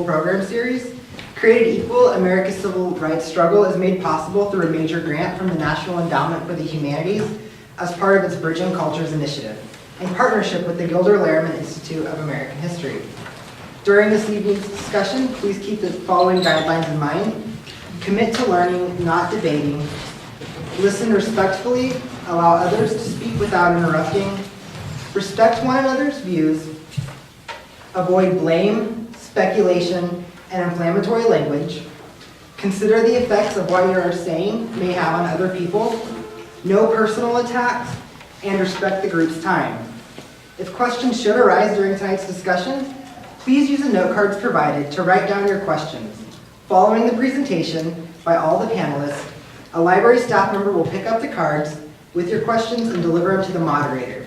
program series. Created Equal, America's Civil Rights Struggle is made possible through a major grant from the National Endowment for the Humanities as part of its Bridging Cultures initiative, in partnership with the Gilder Lehrman Institute of American History. During this evening's discussion, please keep the following guidelines in mind. Commit to learning, not debating. Listen respectfully, allow others to speak without interrupting. Respect one another's views. Avoid blame, speculation, and inflammatory language. Consider the effects of what you are saying may have on other people. No personal attacks, and respect the group's time. If questions should arise during tonight's discussion, please use the note cards provided to write down your questions. Following the presentation by all the panelists, a library staff member will pick up the cards with your questions and deliver them to the moderator.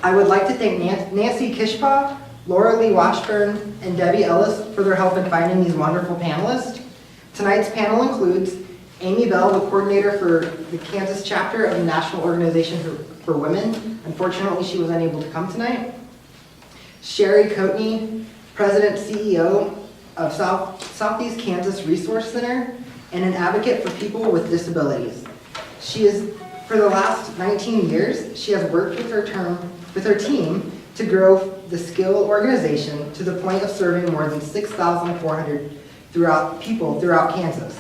I would like to thank Nancy Kishpaw, Laura Lee Washburn, and Debbie Ellis for their help in finding these wonderful panelists. Tonight's panel includes Amy Bell, the coordinator for the Kansas chapter of the National Organization for Women. Unfortunately, she was unable to come tonight. Sherry Coatney, President CEO of Southeast Kansas Resource Center, and an advocate for people with disabilities. For the last 19 years, she has worked with her team to grow the skill organization to the point of serving more than 6,400 people throughout Kansas.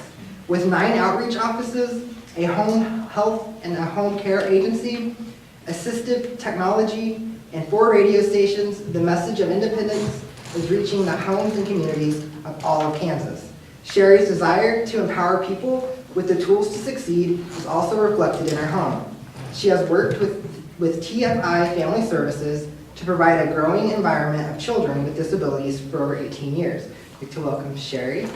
With 9 outreach offices, a home health and a home care agency, assistive technology, and 4 radio stations, the message of independence is reaching the homes and communities of all of Kansas. Sherry's desire to empower people with the tools to succeed is also reflected in her home. She has worked with TFI Family Services to provide a growing environment of children with disabilities for over 18 years. I'd like to welcome Sherry.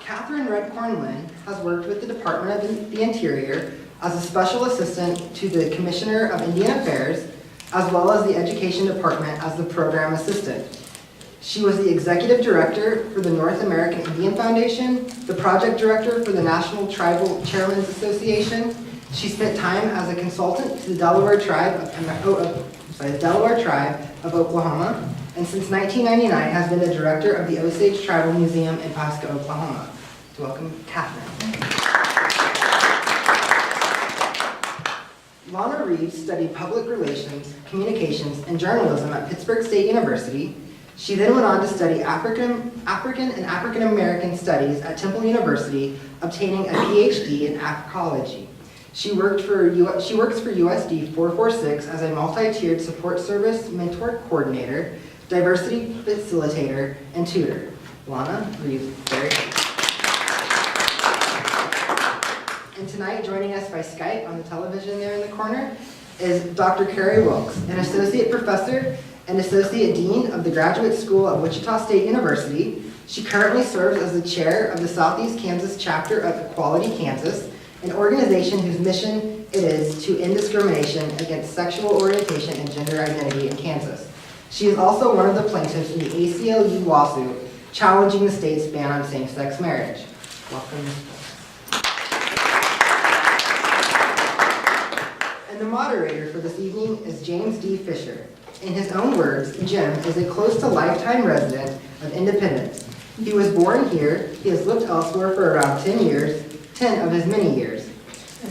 Catherine Redcorn Lynn has worked with the Department of the Interior as a special assistant to the Commissioner of Indian Affairs, as well as the Education Department as the program assistant. She was the executive director for the North American Indian Foundation, the project director for the National Tribal Chairmen's Association. She spent time as a consultant to the Delaware Tribe of Oklahoma, and since 1999 has been the director of the Osage Tribal Museum in Pasco, Oklahoma. Welcome, Catherine. Lana Reeves studied public relations, communications, and journalism at Pittsburgh State University. She then went on to study African and African American studies at Temple University, obtaining a PhD in Africology. She works for USD 446 as a multi-tiered support service mentor coordinator, diversity facilitator, and tutor. Lana Reeves, very good. And tonight, joining us by Skype on the television there in the corner, is Dr. Carrie Wilkes, an associate professor and associate dean of the Graduate School of Wichita State University. She currently serves as the chair of the Southeast Kansas chapter of Equality Kansas, an organization whose mission it is to end discrimination against sexual orientation and gender identity in Kansas. She is also one of the plaintiffs in the ACLU lawsuit challenging the state's ban on same-sex marriage. Welcome. And the moderator for this evening is James D. Fisher. In his own words, Jim is a close-to-lifetime resident of Independence. He was born here. He has lived elsewhere for around 10 years, 10 of his many years.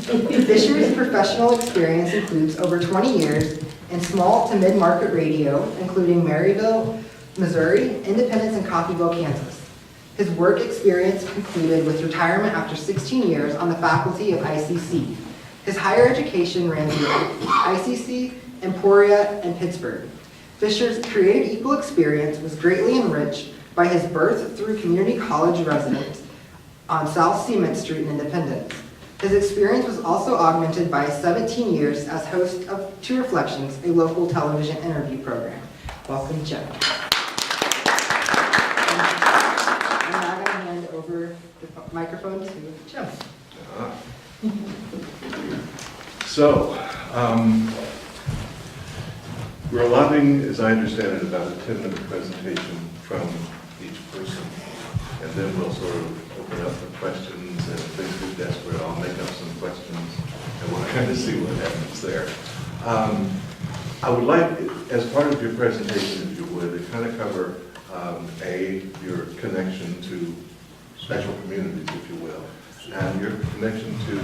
Fisher's professional experience includes over 20 years in small to mid-market radio, including Maryville, Missouri, Independence, and Coffeyville, Kansas. His work experience concluded with retirement after 16 years on the faculty of ICC. His higher education ran through ICC, Emporia, and Pittsburgh. Fisher's creative equal experience was greatly enriched by his birth through community college residence on South Cement Street in Independence. His experience was also augmented by 17 years as host of Two Reflections, a local television interview program. Welcome, Jim. I'm now going to hand over the microphone to Jim. So, we're allotting, as I understand it, about a 10-minute presentation from each person, and then we'll sort of open up for questions, and if things get desperate, I'll make up some questions, and we'll kind of see what happens there. I would like, as part of your presentation, if you would, to kind of cover, your connection to special communities, if you will, and your connection to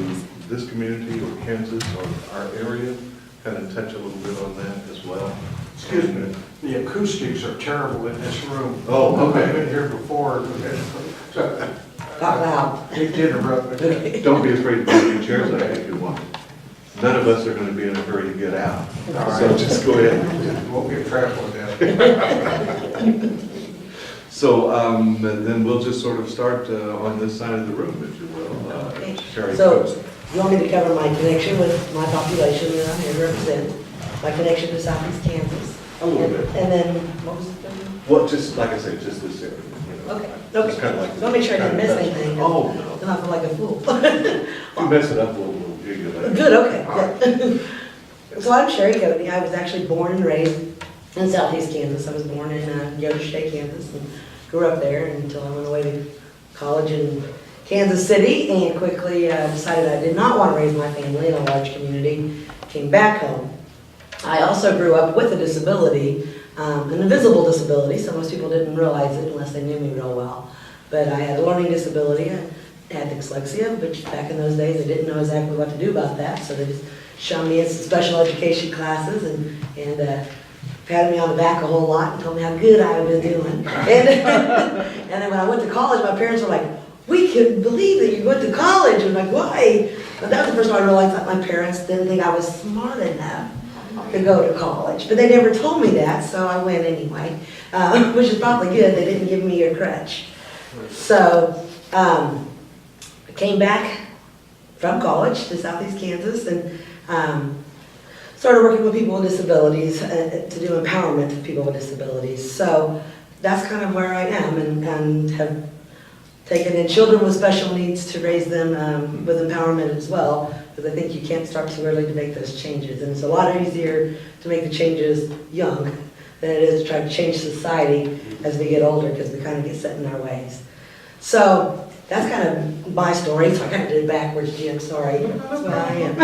this community or Kansas or our area, kind of touch a little bit on that as well. Excuse me, the acoustics are terrible in this room. Oh, okay. I've been here before, so, Not loud. hate to interrupt, but Don't be afraid to move your chairs out if you want. None of us are going to be in a hurry to get out, All so right. just go ahead. won't get trapped with that. So then we'll just sort of start on this side of the room, if you will. Okay. Sherry So, Coates. you want me to cover my connection with my population that I'm here to represent, my connection to Southeast Kansas? A little bit. And then, what was it? Well, just like I say, just this area. You know. Okay, Just kind okay. of like. I want to make sure I didn't miss anything. Oh, no. Then I feel like a fool. If you mess it up, we'll give you later. Good, okay, good. So I'm Sherry Cody. I was actually born and raised in Southeast Kansas. I was born in Gilder, Kansas, and grew up there until I went away to college in Kansas City, and quickly decided I did not want to raise my family in a large community, came back home. I also grew up with a disability, an invisible disability, so most people didn't realize it unless they knew me real well. But I had a learning disability, I had dyslexia, but back in those days they didn't know exactly what to do about that, so they just shoved me in some special education classes and patted me on the back a whole lot and told me how good I was doing. And then when I went to college, my parents were like, "We couldn't believe that you went to college." I'm like, "Why?" But that was the first time I realized that my parents didn't think I was smart enough to go to college. But they never told me that, so I went anyway, which is probably good. They didn't give me a crutch. So I came back from college to Southeast Kansas and started working with people with disabilities to do empowerment of people with disabilities. So that's kind of where I am, and have taken in children with special needs to raise them with empowerment as well, because I think you can't start too early to make those changes. And it's a lot easier to make the changes young than it is to try to change society as we get older, because we kind of get set in our ways. So that's kind of my story. So I kind of did it backwards, Jim, sorry. That's where I am.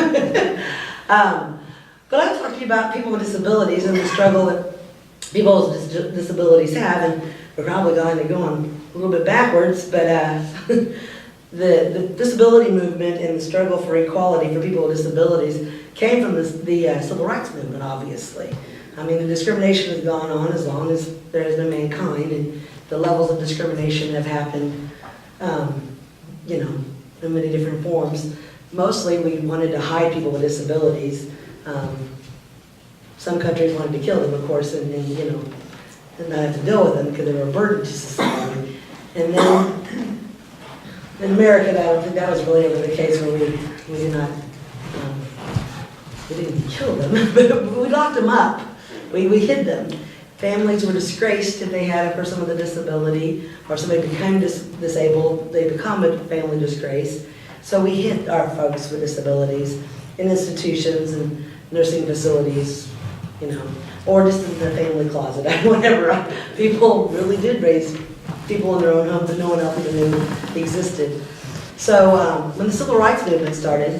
But I want to talk to you about people with disabilities and the struggle that people with disabilities have, and we're probably going to go on a little bit backwards, but the disability movement and the struggle for equality for people with disabilities came from the civil rights movement, obviously. I mean, the discrimination has gone on as long as there has been mankind, and the levels of discrimination have happened, you know, in many different forms. Mostly we wanted to hide people with disabilities. Some countries wanted to kill them, of course, and you know, and not have to deal with them because they were a burden to society. And then in America, I don't think that was really ever the case, where we did not, we didn't kill them, but we locked them up. We hid them. Families were disgraced if they had a person with a disability, or somebody became disabled, they become a family disgrace. So we hid our folks with disabilities in institutions and nursing facilities, you know, or just in the family closet, whatever. People really did raise people in their own homes that no one else even knew existed. So when the civil rights movement started,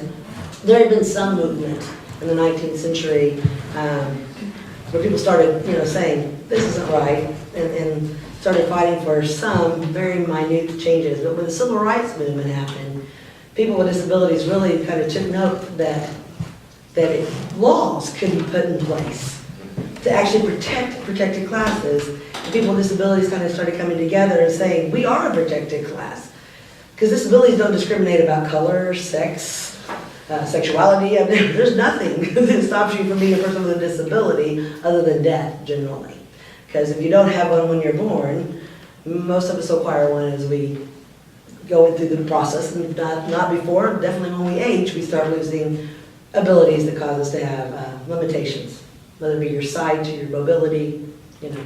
there had been some movement in the 19th century where people started, you know, saying, this isn't right, and started fighting for some very minute changes. But when the civil rights movement happened, people with disabilities really kind of took note that laws could be put in place to actually protect protected classes. And people with disabilities kind of started coming together and saying, we are a protected class. Because disabilities don't discriminate about color, sex, sexuality. I mean, there's nothing that stops you from being a person with a disability other than death, generally. Because if you don't have one when you're born, most of us acquire one as we go through the process, and not before, definitely when we age, we start losing abilities that cause us to have limitations, whether it be your sight, your mobility, you know,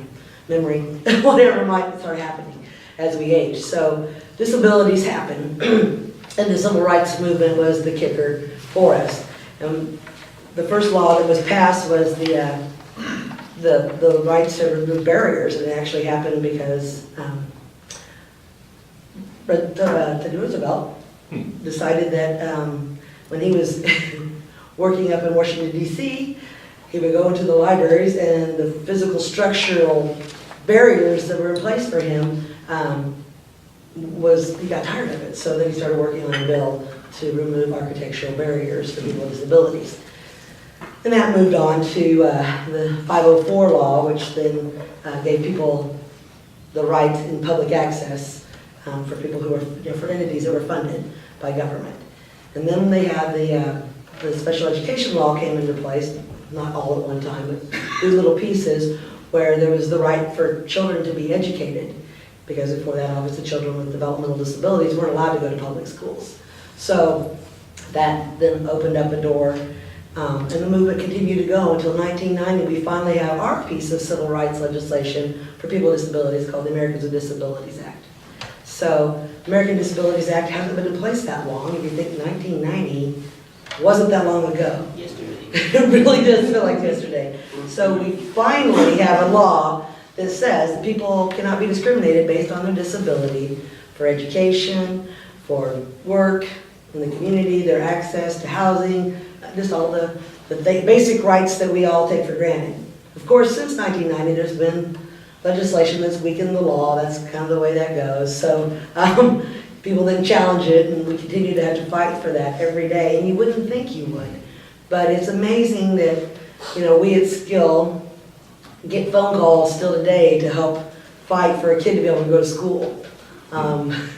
memory, whatever might start happening as we age. So disabilities happen, and the civil rights movement was the kicker for us. The first law that was passed was the rights to remove barriers, and it actually happened because Teddy Roosevelt decided that when he was working up in Washington, D.C., he would go into the libraries and the physical structural barriers that were in place for him, he got tired of it. So then he started working on a bill to remove architectural barriers for people with disabilities. And that moved on to the 504 law, which then gave people the right in public access for people who were, for entities that were funded by government. And then they had the special education law came into place, not all at one time, but these little pieces where there was the right for children to be educated, because before that, obviously, children with developmental disabilities weren't allowed to go to public schools. So that then opened up a door, and the movement continued to go until 1990. We finally have our piece of civil rights legislation for people with disabilities called the Americans with Disabilities Act. So the American Disabilities Act hasn't been in place that long. If you think 1990 wasn't that long ago. Yesterday. It really does feel like yesterday. So we finally have a law that says that people cannot be discriminated based on their disability for education, for work in the community, their access to housing, just all the basic rights that we all take for granted. Of course, since 1990, there's been legislation that's weakened the law. That's kind of the way that goes. So people then challenge it, and we continue to have to fight for that every day. And you wouldn't think you would. But it's amazing that, we at Skill get phone calls still today to help fight for a kid to be able to go to school.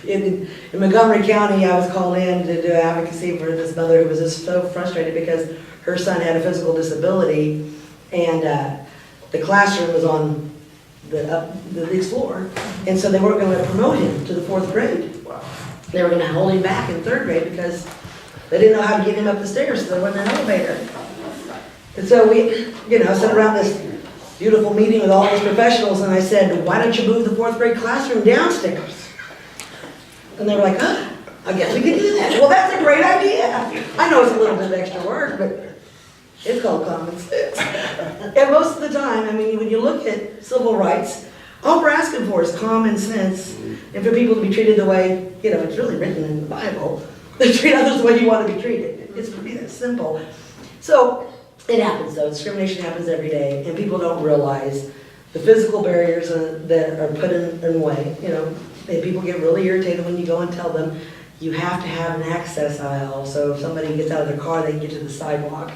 In Montgomery County, I was called in to do advocacy for this mother who was just so frustrated because her son had a physical disability, and the classroom was on the next floor, and so they weren't going to promote him to the 4th grade. They were going to hold him back in 3rd grade because they didn't know how to get him up the stairs, so there wasn't an elevator. And so we, sat around this beautiful meeting with all these professionals, and I said, why don't you move the 4th grade classroom downstairs? And they were like, I guess we could do that. Well, that's a great idea. I know it's a little bit of extra work, but it's called common sense. And most of the time, when you look at civil rights, all we're asking for is common sense, and for people to be treated the way, it's really written in the Bible, to treat others the way you want to be treated. It's pretty that simple. So it happens, though. Discrimination happens every day, and people don't realize the physical barriers that are put in the way. And people get really irritated when you go and tell them you have to have an access aisle, so if somebody gets out of their car, they can get to the sidewalk.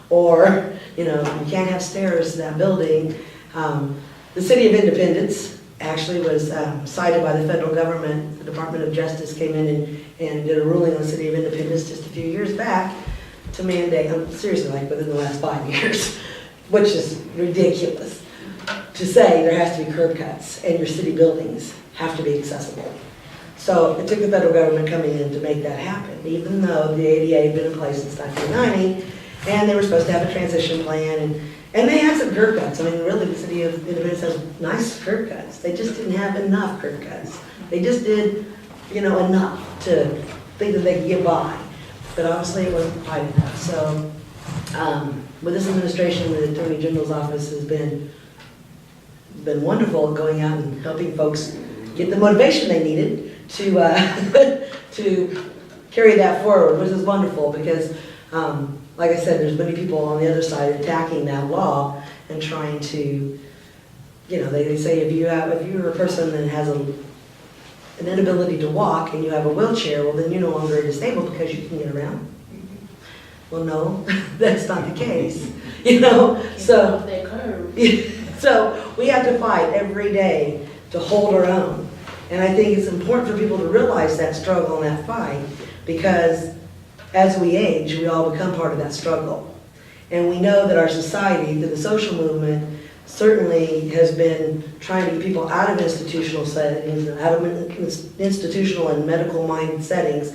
Or, you can't have stairs in that building. The City of Independence actually was cited by the federal government. The Department of Justice came in and did a ruling on the City of Independence just a few years back to mandate, seriously, like within the last 5 years, which is ridiculous, to say there has to be curb cuts and your city buildings have to be accessible. So it took the federal government coming in to make that happen, even though the ADA had been in place since 1990, and they were supposed to have a transition plan, and they had some curb cuts. Really, the City of Independence has nice curb cuts. They just didn't have enough curb cuts. They just did, enough to think that they could get by. But obviously it wasn't quite enough. So with this administration, the Attorney General's office has been wonderful at going out and helping folks get the motivation they needed to to carry that forward, which is wonderful because, like I said, there's many people on the other side attacking that law and trying to, they say if you're a person that has an inability to walk and you have a wheelchair, well then you're no longer disabled because you can get around. Well, no, that's not the case, so. So we have to fight every day to hold our own. And I think it's important for people to realize that struggle and that fight, because as we age, we all become part of that struggle. And we know that our society, through the social movement, certainly has been trying to get people out of institutional settings, out of institutional and medical mind settings,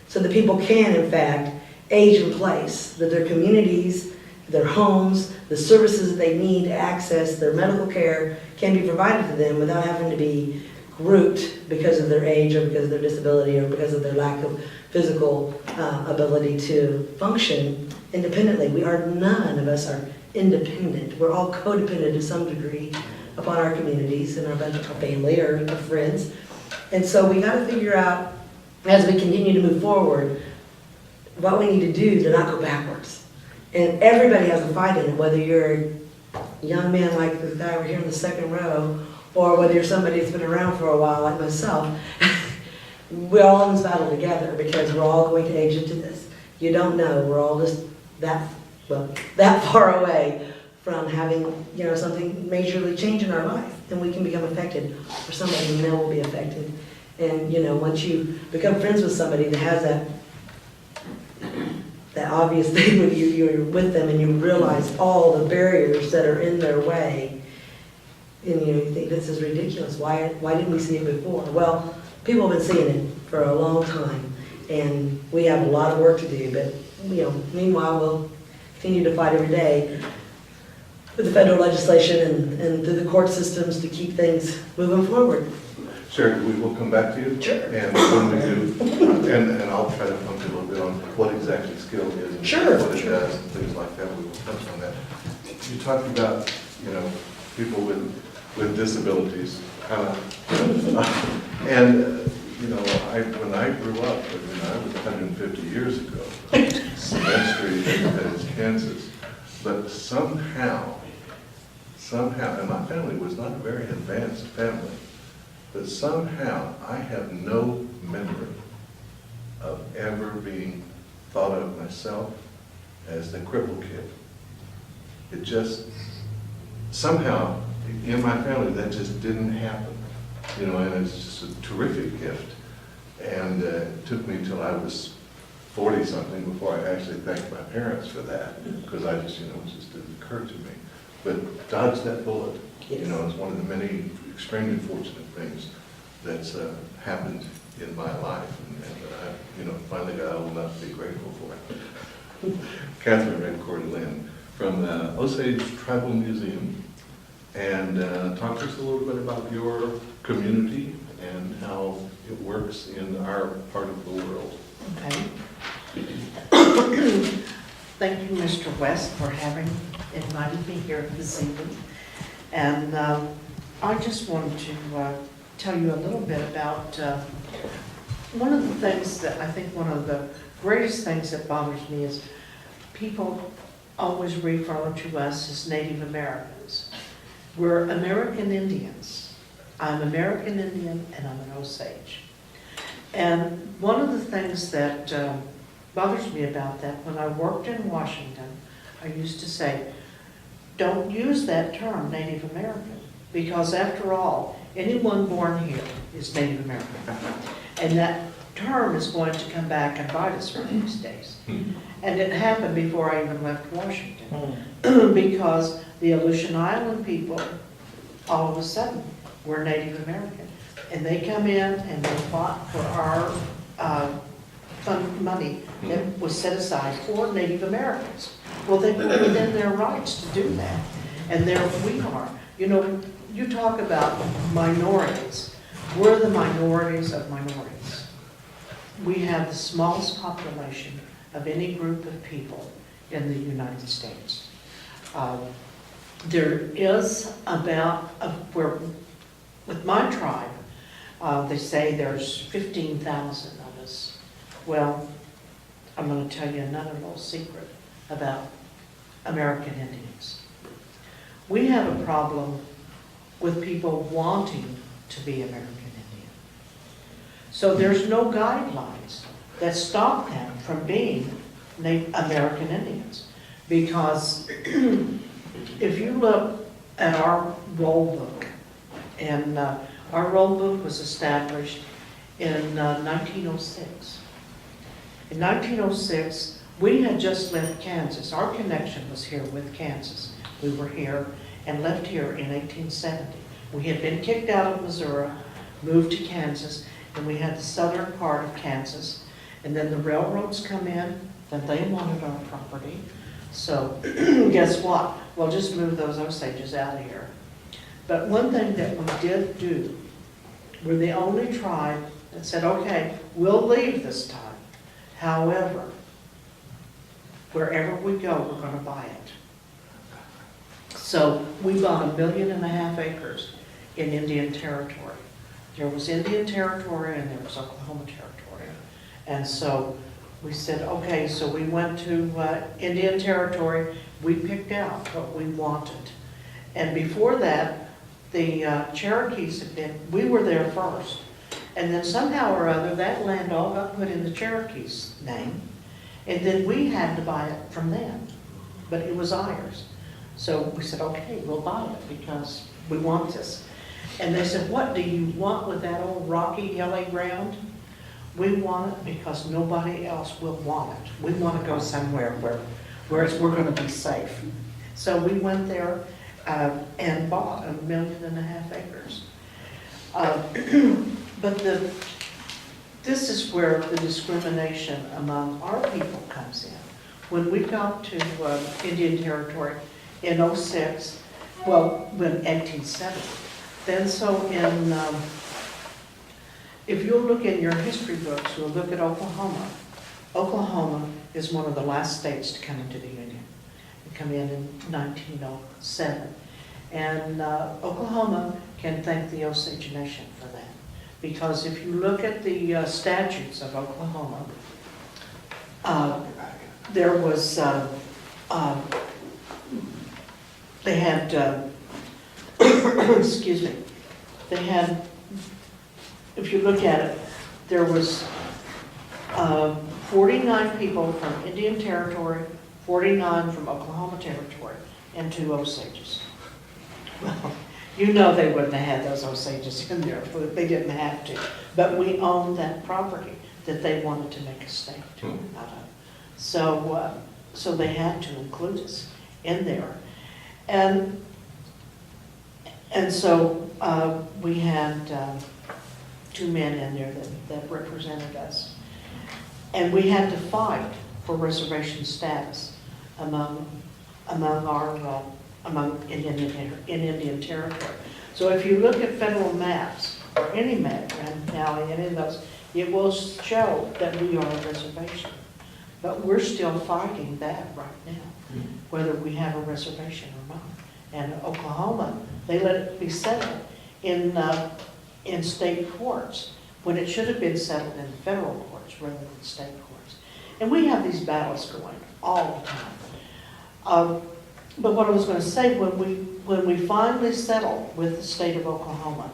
so that people can, in fact, age in place, that their communities, their homes, the services that they need to access their medical care can be provided to them without having to be grouped because of their age or because of their disability or because of their lack of physical ability to function independently. None of us are independent. We're all codependent to some degree upon our communities and our family or our friends. And so we got to figure out, as we continue to move forward, what we need to do to not go backwards. And everybody has a fight in it, whether you're a young man like the guy over here in the second row, or whether you're somebody that's been around for a while like myself. We're all in this battle together because we're all going to age into this. You don't know, we're all just that far away from having, something majorly change in our life, and we can become affected, or somebody we know will be affected. And, once you become friends with somebody that has that obvious thing when you're with them and you realize all the barriers that are in their way, and you think this is ridiculous, why didn't we see it before? Well, people have been seeing it for a long time, and we have a lot of work to do, but, meanwhile, we'll continue to fight every day with the federal legislation and through the court systems to keep things moving forward. Sure, we will come back to you. Sure. And when we do, and I'll try to pump you a little bit on what exactly skill is and Sure, what it sure. does and things like that. We will touch on that. You talked about, people with disabilities, kind of, and, when I grew up, I was 150 years ago, Cement Street is Kansas, but somehow, and my family was not a very advanced family, but somehow I have no memory of ever being thought of myself as the crippled kid. It just, somehow, in my family, that just didn't happen. And it's just a terrific gift. And it took me till I was 40-something before I actually thanked my parents for that, because I just, it just didn't occur to me. But dodge that bullet, Yes. It's one of the many extremely fortunate things that's happened in my life, and I, finally got old enough to be grateful for it. Catherine Redcord-Lynn from the Osage Tribal Museum, and talk to us a little bit about your community and how it works in our part of the world. Okay. Thank you, Mr. West, for invited me here this evening. And I just wanted to tell you a little bit about one of the things that I think one of the greatest things that bothers me is people always refer to us as Native Americans. We're American Indians. I'm American Indian and I'm an Osage. And one of the things that bothers me about that, when I worked in Washington, I used to say, don't use that term, Native American, because after all, anyone born here is Native American. And that term is going to come back and bite us one of these days. And it happened before I even left Washington, because the Aleutian Island people, all of a sudden, were Native American. And they come in and they fought for our fund money that was set aside for Native Americans. Well, they were within their rights to do that. And there we are. You talk about minorities. We're the minorities of minorities. We have the smallest population of any group of people in the United States. There is with my tribe, they say there's 15,000 of us. Well, I'm going to tell you another little secret about American Indians. We have a problem with people wanting to be American Indian. So there's no guidelines that stop them from being American Indians. Because if you look at our roll book, and our roll book was established in 1906. In 1906, we had just left Kansas. Our connection was here with Kansas. We were here and left here in 1870. We had been kicked out of Missouri, moved to Kansas, and we had the southern part of Kansas. And then the railroads come in, then they wanted our property. So guess what? We'll just move those Osages out of here. But one thing that we did do, we're the only tribe that said, okay, we'll leave this time. However, wherever we go, we're going to buy it. So we bought 1.5 million acres in Indian Territory. There was Indian Territory and there was Oklahoma Territory. And so we said, okay, so we went to Indian Territory, we picked out what we wanted. And before that, the Cherokees had been, we were there first. And then somehow or other, that land all got put in the Cherokees' name. And then we had to buy it from them, but it was ours. So we said, okay, we'll buy it because we want this. And they said, what do you want with that old rocky, hilly ground? We want it because nobody else will want it. We want to go somewhere where we're going to be safe. So we went there and bought 1.5 million acres. But this is where the discrimination among our people comes in. When we got to Indian Territory in 06, well, when 1870, then so in, if you'll look in your history books, you'll look at Oklahoma. Oklahoma is one of the last states to come into the Union. It came in 1907. And Oklahoma can thank the Osage Nation for that. Because if you look at the statutes of Oklahoma, there was, they had, excuse me, they had, if you look at it, there was 49 people from Indian Territory, 49 from Oklahoma Territory, and 2 Osages. Well, you know they wouldn't have had those Osages in there, but they didn't have to. But we owned that property that they wanted to make a state out of. So, so they had to include us in there. And so we had 2 men in there that represented us. And we had to fight for reservation status among Indian Territory. So if you look at federal maps, or any map right now, any of those, it will show that we are a reservation. But we're still fighting that right now, whether we have a reservation or not. And Oklahoma, they let it be settled in state courts, when it should have been settled in federal courts rather than state courts. And we have these battles going all the time. But what I was going to say, when we finally settled with the state of Oklahoma,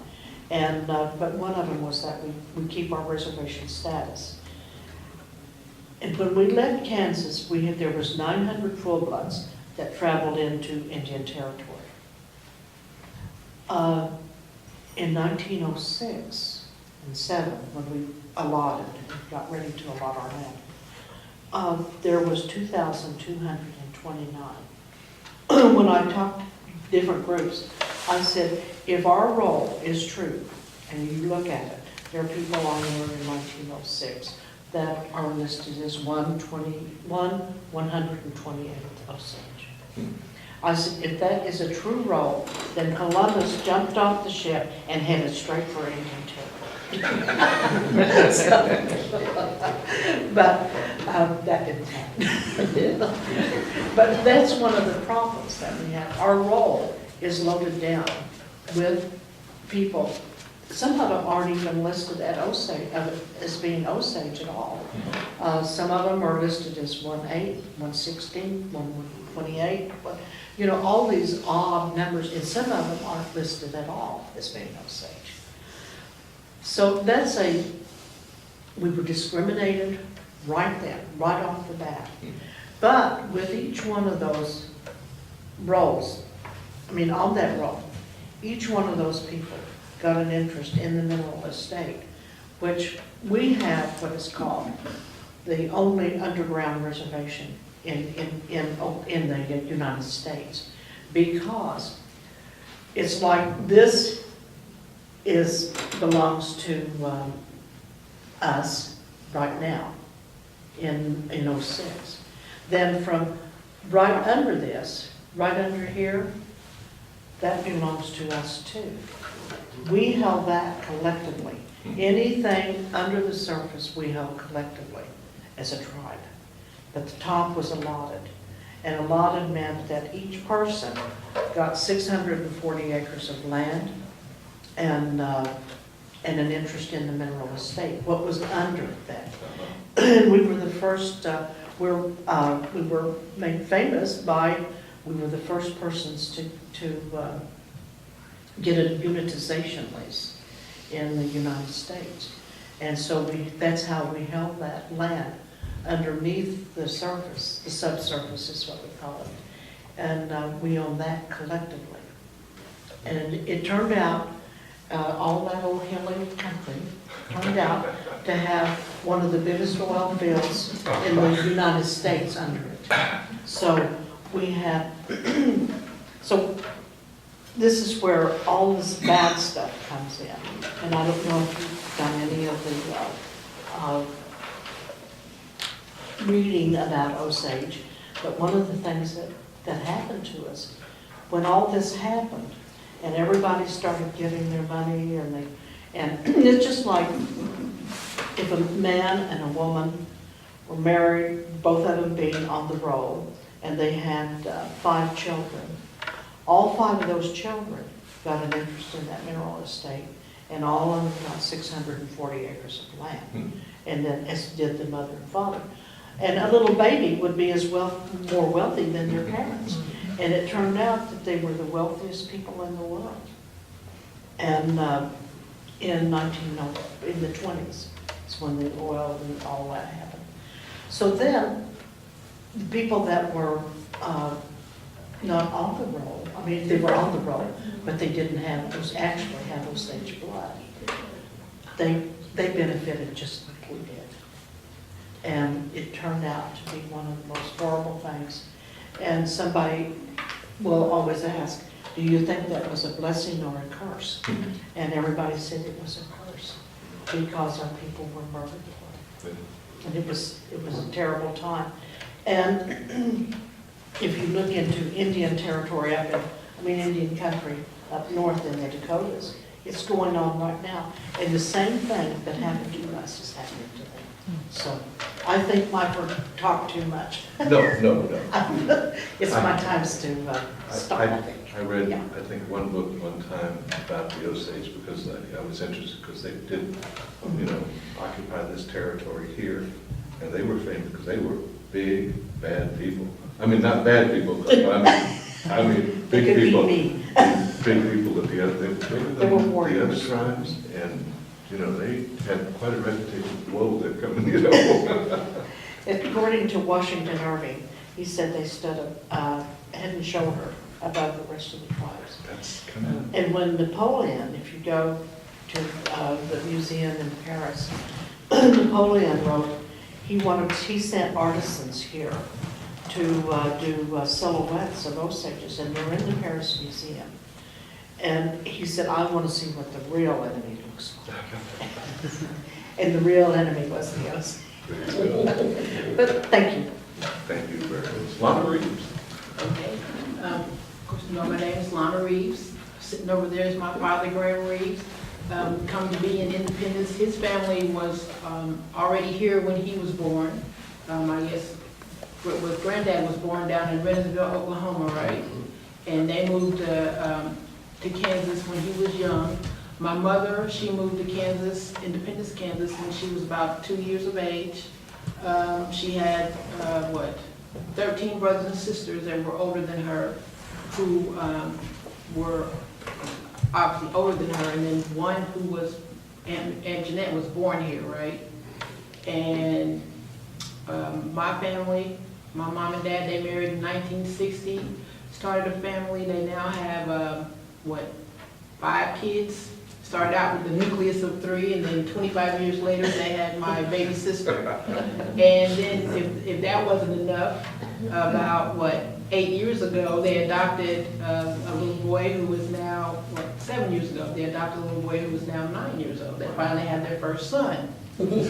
and but one of them was that we keep our reservation status. And when we left Kansas, there was 900 full-bloods that traveled into Indian Territory. In 1906 and 7, when we allotted, got ready to allot our land, there was 2,229. When I talked to different groups, I said, if our roll is true, and you look at it, there are people on there in 1906 that are listed as 128th Osage. I said, if that is a true roll, then Columbus jumped off the ship and headed straight for Indian Territory. But that didn't happen. But that's one of the problems that we have. Our roll is loaded down with people. Some of them aren't even listed at Osage, as being Osage at all. Some of them are listed as 1/8, 1/16, 1/28, you know, all these odd numbers, and some of them aren't listed at all as being Osage. So we were discriminated right then, right off the bat. But with each one of those rolls, on that roll, each one of those people got an interest in the mineral estate, which we have what is called the only underground reservation in the United States, because it's like this belongs to us right now in 06. Then from right under this, right under here, that belongs to us too. We held that collectively. Anything under the surface we held collectively as a tribe. But the top was allotted. And allotted meant that each person got 640 acres of land and an interest in the mineral estate, what was under that. And we were the first, we were made famous by, we were the first persons to get a unitization lease in the United States. And so that's how we held that land underneath the surface, the subsurface is what we call it. And we own that collectively. And it turned out, all that old hilly country turned out to have one of the biggest oil fields in the United States under it. So we had, so this is where all this bad stuff comes in. And I don't know if you've done any of the reading about Osage, but one of the things that happened to us, when all this happened, and everybody started getting their money, and it's just like if a man and a woman were married, both of them being on the roll, and they had 5 children. All 5 of those children got an interest in that mineral estate, and all of them got 640 acres of land, and then as did the mother and father. And a little baby would be more wealthy than their parents. And it turned out that they were the wealthiest people in the world. And in the 20s is when the oil and all that happened. So then, the people that were not on the roll, I mean, they were on the roll, but they didn't actually have Osage blood. They benefited just like we did. And it turned out to be one of the most horrible things. And somebody will always ask, do you think that was a blessing or a curse? And everybody said it was a curse because our people were murdered. And it was a terrible time. And if you look into Indian territory Indian country up north in the Dakotas, it's going on right now. And the same thing that happened to us is happening to them. So I think Michael talked too much. No. It's my time to stop, I think. I read, Yeah. I think, one book one time about the Osage because I was interested because they did, occupy this territory here. And they were famous because they were big, bad people. I mean, not bad people, but I mean, big It could be people. me. Big people that the They were other warriors. tribes, and, they had quite a reputation. Whoa, they're coming, According to Washington Irving, he said they stood head and shoulder above the rest of the tribes. That's kind of. And when Napoleon, if you go to the museum in Paris, Napoleon wrote, he sent artisans here to do silhouettes of Osages, and they're in the Paris Museum. And he said, I want to see what the real enemy looks like. And the real enemy was the Osage. But thank you. Thank you very much. Lana Reeves. Okay. Of course, you know my name is Lana Reeves. Sitting over there is my father, Graham Reeves. Come to be in Independence. His family was already here when he was born. I guess his granddad was born down in Rennesville, Oklahoma, right? And they moved to Kansas when he was young. My mother, she moved to Kansas, Independence, Kansas, when she was about 2 years of age. She had, 13 brothers and sisters that were older than her, who were obviously older than her, and then one who was, Aunt Jeanette was born here, right? And my family, my mom and dad, they married in 1960, started a family. They now have, 5 kids. Started out with the nucleus of 3, and then 25 years later, they had my baby sister. And then if that wasn't enough, about, 8 years ago, they adopted a little boy who was now, 7 years ago, they adopted a little boy who was now 9 years old. They finally had their first son. That's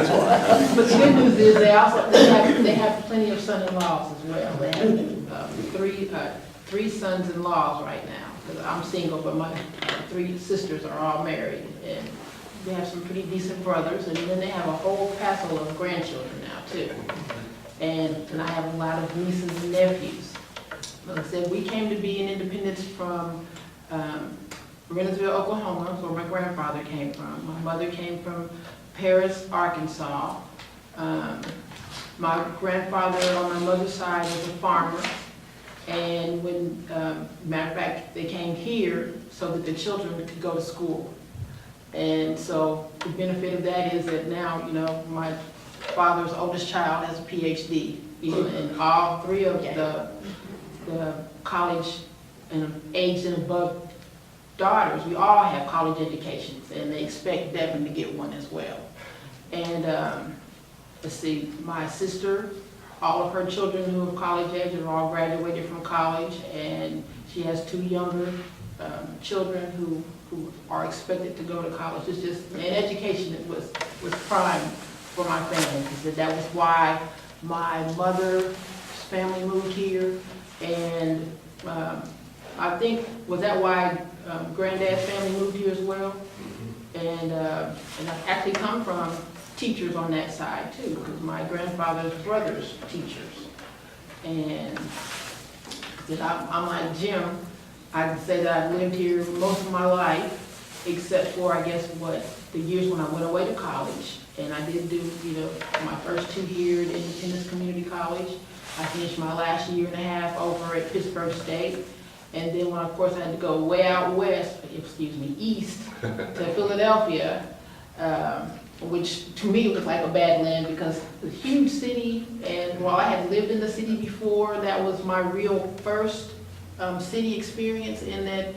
why. But the good news is they have plenty of son-in-laws as well. They have three sons-in-laws right now. Because I'm single, but my 3 sisters are all married, and they have some pretty decent brothers, and then they have a whole passel of grandchildren now too. And I have a lot of nieces and nephews. Like I said, we came to be in Independence from Rennesville, Oklahoma, where my grandfather came from. My mother came from Paris, Arkansas. My grandfather on my mother's side was a farmer. And when, matter of fact, they came here so that the children could go to school. And so the benefit of that is that now, you know, my father's oldest child has a PhD, you know, and all three of the college and aged and above daughters, we all have college educations, and they expect Devin to get one as well. And let's see, my sister, all of her children who are college age are all graduated from college, and she has two younger children who are expected to go to college. It's just, and education was prime for my family, because that was why my mother's family moved here, and I think, was that why granddad's family moved here as well? And I actually come from teachers on that side too, because my grandfather's brother's teachers. And I'm like Jim, I can say that I've lived here most of my life, except for, I guess, the years when I went away to college. And I did do, you know, my first 2 years at Independence Community College. I finished my last year and a half over at Pittsburgh State. And then when, of course, I had to go way out west, east to Philadelphia, which to me was like a bad land, because the huge city, and while I had lived in the city before, that was my real first city experience, in that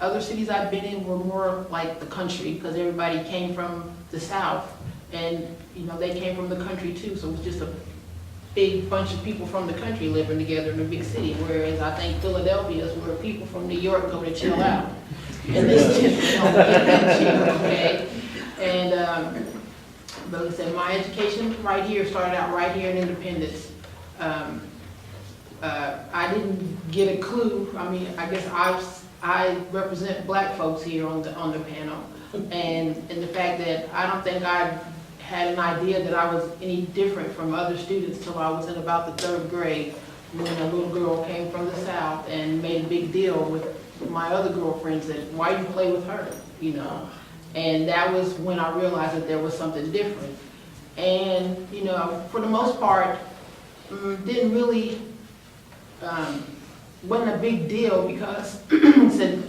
other cities I've been in were more like the country, because everybody came from the South, and you know, they came from the country too, so it was just a big bunch of people from the country living together in a big city, whereas I think Philadelphia is where people from New York go to chill out. And this just don't get that chill, okay? And but like I said, my education right here started out right here in Independence. I didn't get a clue. I mean, I guess I represent black folks here on the panel, and the fact that I don't think I had an idea that I was any different from other students till I was in about the 3rd grade, when a little girl came from the South and made a big deal with my other girlfriends that, why you play with her, you know? And that was when I realized that there was something different. And, you know, for the most part, didn't really, wasn't a big deal, because said,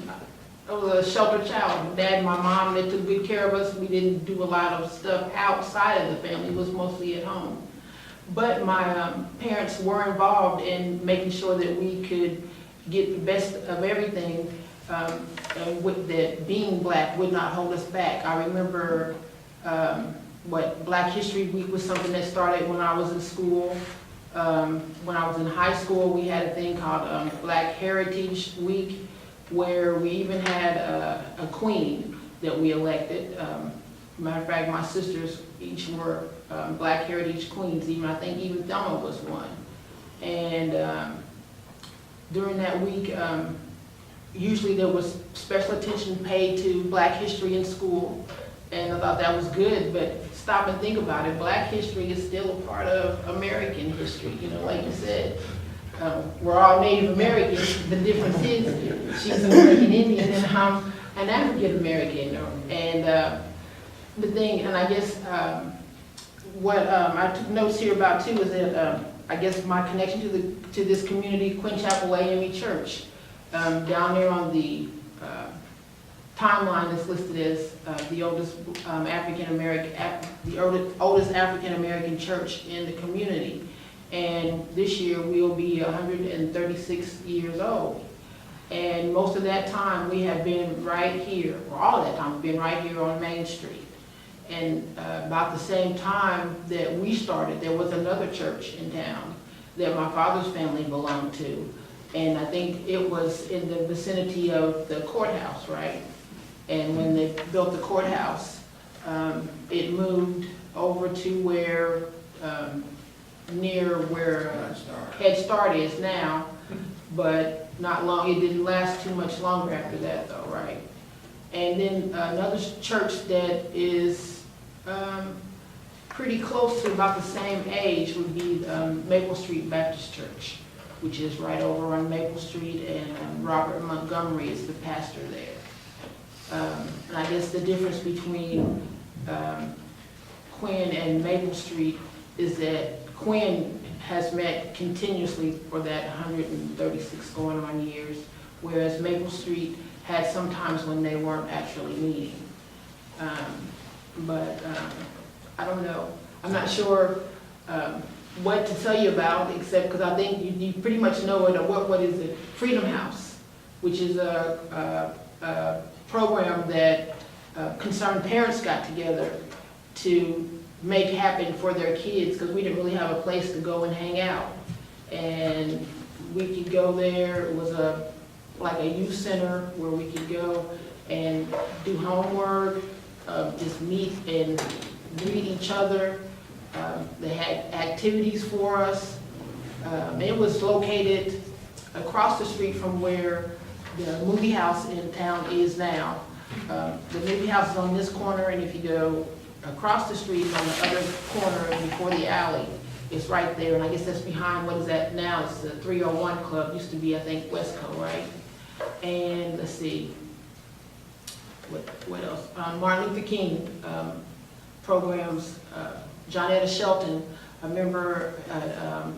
I was a sheltered child. My dad and my mom, they took good care of us. We didn't do a lot of stuff outside of the family. It was mostly at home. But my parents were involved in making sure that we could get the best of everything, and with that being black would not hold us back. I remember Black History Week was something that started when I was in school. When I was in high school, we had a thing called Black Heritage Week, where we even had a queen that we elected. Matter of fact, my sisters each were Black Heritage Queens. I think even Thelma was one. And during that week, usually there was special attention paid to Black history in school, and I thought that was good, but stop and think about it. Black history is still a part of American history, you know, like you said. We're all Native Americans. The difference is she's an American Indian and I'm an African American. And the thing, and I guess what I took notes here about too is that I guess my connection to this community, Quinn Chapel AME Church, down there on the timeline is listed as the oldest African American, the oldest African American church in the community. And this year we'll be 136 years old. And most of that time we have been right here, or all of that time we've been right here on Main Street. And about the same time that we started, there was another church in town that my father's family belonged to. And I think it was in the vicinity of the courthouse, right? And when they built the courthouse, it moved over to where, near where Head Start is now, but not long, it didn't last too much longer after that though, right? And then another church that is pretty close to about the same age would be Maple Street Baptist Church, which is right over on Maple Street, and Robert Montgomery is the pastor there. And I guess the difference between Quinn and Maple Street is that Quinn has met continuously for that 136 going on years, whereas Maple Street had some times when they weren't actually meeting. I don't know. I'm not sure what to tell you about, except because I think you pretty much know it. What is it? Freedom House, which is a program that concerned parents got together to make happen for their kids, because we didn't really have a place to go and hang out. And we could go there. It was like a youth center where we could go and do homework, just meet and greet each other. They had activities for us. It was located across the street from where the movie house in town is now. The movie house is on this corner, and if you go across the street on the other corner before the alley, it's right there. And I guess that's behind, what is that now? It's the 301 Club. Used to be, I think, Westco, right? And let's see, what else? Martin Luther King programs. Johnetta Shelton, a member at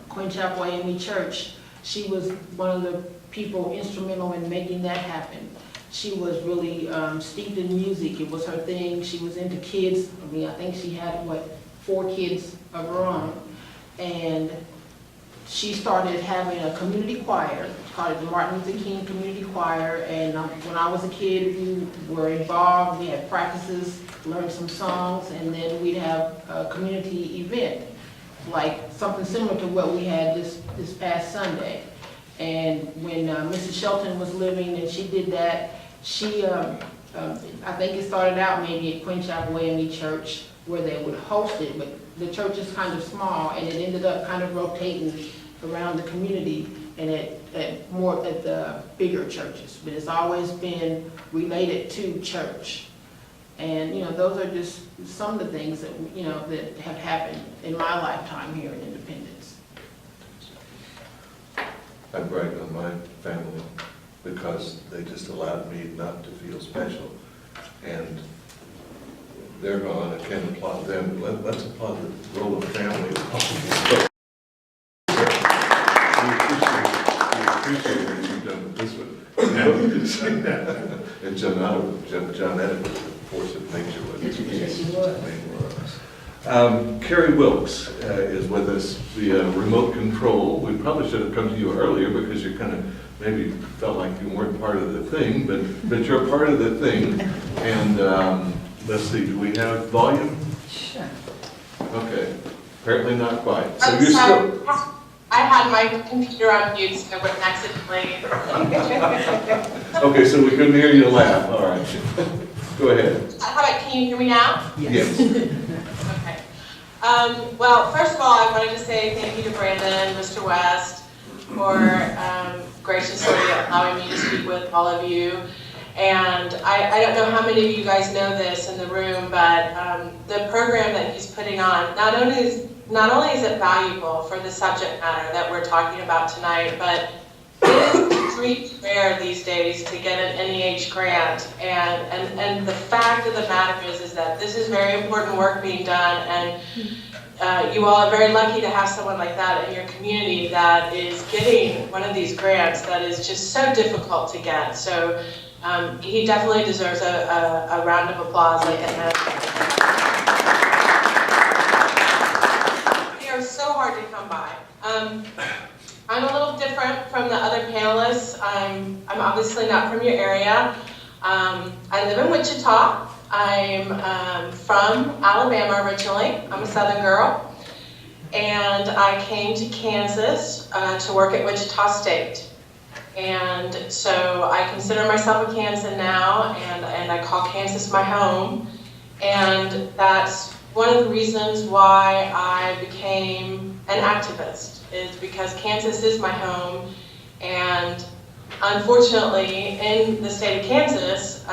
Queen Chapel AME Church, she was one of the people instrumental in making that happen. She was really steeped in music. It was her thing. She was into kids. I mean, I think she had, 4 kids of her own. And she started having a community choir, called the Martin Luther King Community Choir. And when I was a kid, we were involved. We had practices, learned some songs, and then we'd have a community event, like something similar to what we had this past Sunday. And when Mrs. Shelton was living and she did that, she, I think it started out maybe at Queen Chapel AME Church where they would host it, but the church is kind of small, and it ended up kind of rotating around the community and at the bigger churches. But it's always been related to church. And, those are just some of the things that, that have happened in my lifetime here in Independence. I brag on my family because they just allowed me not to feel special. And they're gone, I can't applaud them. Let's applaud the role of family. We appreciate what you've done with this one. And Johnetta was the force of nature with this. Yes, she was. Carrie Wilkes is with us via remote control. We probably should have come to you earlier because you kind of maybe felt like you weren't part of the thing, but you're part of the thing. And let's see, do we have volume? Sure. Okay, apparently not quite. So I'm you're sorry. still. I had my computer on mute, so I wouldn't accidentally. Okay, so we couldn't hear you laugh. All right. Go ahead. How about, can you hear me now? Yes. Okay. Well, first of all, I wanted to say thank you to Brandon, Mr. West, for graciously allowing me to speak with all of you. And I don't know how many of you guys know this in the room, but the program that he's putting on, not only is it valuable for the subject matter that we're talking about tonight, but it is extremely rare these days to get an NEH grant. And the fact of the matter is that this is very important work being done, and you all are very lucky to have someone like that in your community that is getting one of these grants that is just so difficult to get. So he definitely deserves a round of applause like that. They are so hard to come by. I'm a little different from the other panelists. I'm obviously not from your area. I live in Wichita. I'm from Alabama originally. I'm a Southern girl. And I came to Kansas to work at Wichita State. And so I consider myself a Kansan now, and I call Kansas my home. And that's one of the reasons why I became an activist, is because Kansas is my home. And unfortunately, in the state of Kansas,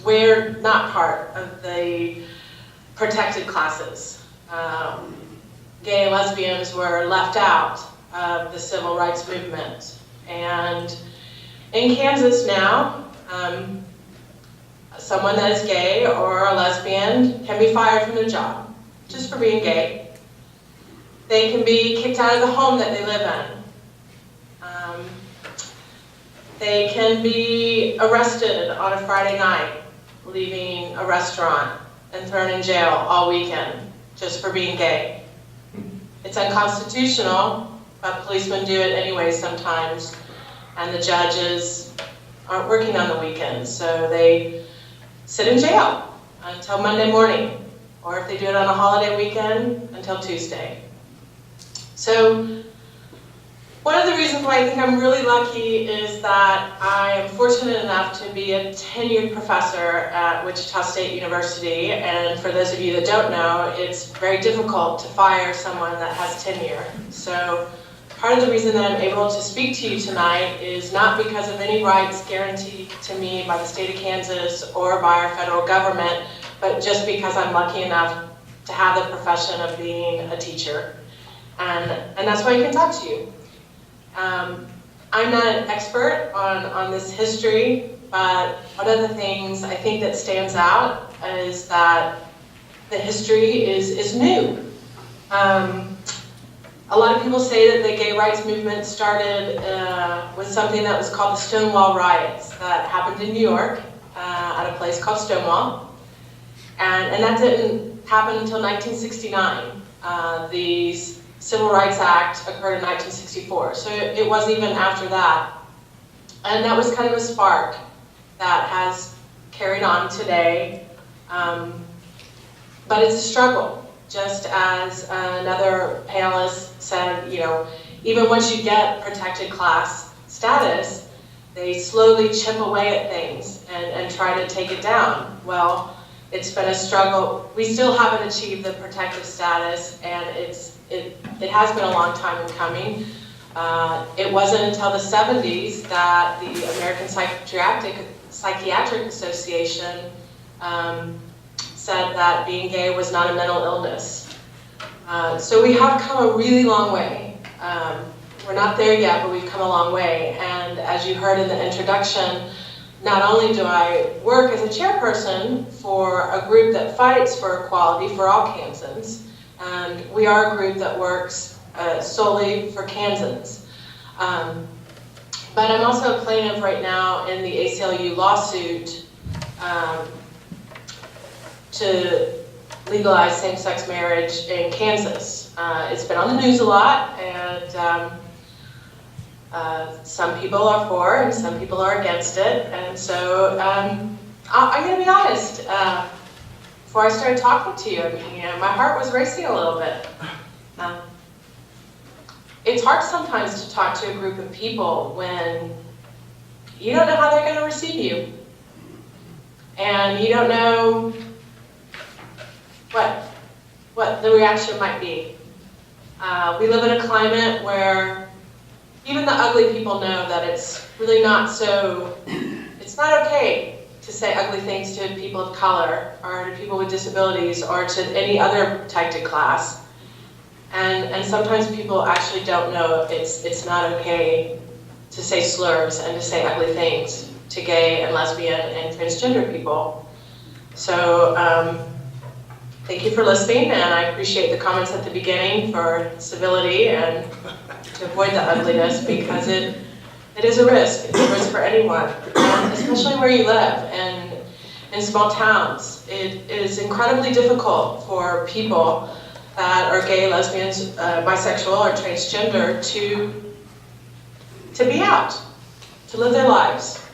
we're not part of the protected classes. Gay and lesbians were left out of the civil rights movement. And in Kansas now, someone that is gay or a lesbian can be fired from their job just for being gay. They can be kicked out of the home that they live in. They can be arrested on a Friday night, leaving a restaurant and thrown in jail all weekend just for being gay. It's unconstitutional, but policemen do it anyway sometimes, and the judges aren't working on the weekends, so they sit in jail until Monday morning, or if they do it on a holiday weekend, until Tuesday. So one of the reasons why I think I'm really lucky is that I am fortunate enough to be a tenured professor at Wichita State University, and for those of you that don't know, it's very difficult to fire someone that has tenure. So part of the reason that I'm able to speak to you tonight is not because of any rights guaranteed to me by the state of Kansas or by our federal government, but just because I'm lucky enough to have the profession of being a teacher. And that's why I can talk to you. I'm not an expert on this history, but one of the things I think that stands out is that the history is new. A lot of people say that the gay rights movement started with something that was called the Stonewall riots that happened in New York at a place called Stonewall. And that didn't happen until 1969. The Civil Rights Act occurred in 1964, so it wasn't even after that. And that was kind of a spark that has carried on today. But it's a struggle. Just as another panelist said, you know, even once you get protected class status, they slowly chip away at things and try to take it down. Well, it's been a struggle. We still haven't achieved the protective status, and it has been a long time in coming. It wasn't until the 70s that the American Psychiatric Association said that being gay was not a mental illness. So we have come a really long way. We're not there yet, but we've come a long way. And as you heard in the introduction, not only do I work as a chairperson for a group that fights for equality for all Kansans, and we are a group that works solely for Kansans. But I'm also a plaintiff right now in the ACLU lawsuit to legalize same-sex marriage in Kansas. It's been on the news a lot, and some people are for and some people are against it. And so I'm going to be honest. Before I started talking to you, my heart was racing a little bit. It's hard sometimes to talk to a group of people when you don't know how they're going to receive you. And you don't know what the reaction might be. We live in a climate where even the ugly people know that it's really not so, it's not okay to say ugly things to people of color or to people with disabilities or to any other protected class. And sometimes people actually don't know it's not okay to say slurs and to say ugly things to gay and lesbian and transgender people. So thank you for listening, and I appreciate the comments at the beginning for civility and to avoid the ugliness, because it is a risk. It's a risk for anyone, and especially where you live and in small towns. It is incredibly difficult for people that are gay, lesbians, bisexual, or transgender to be out, to live their lives.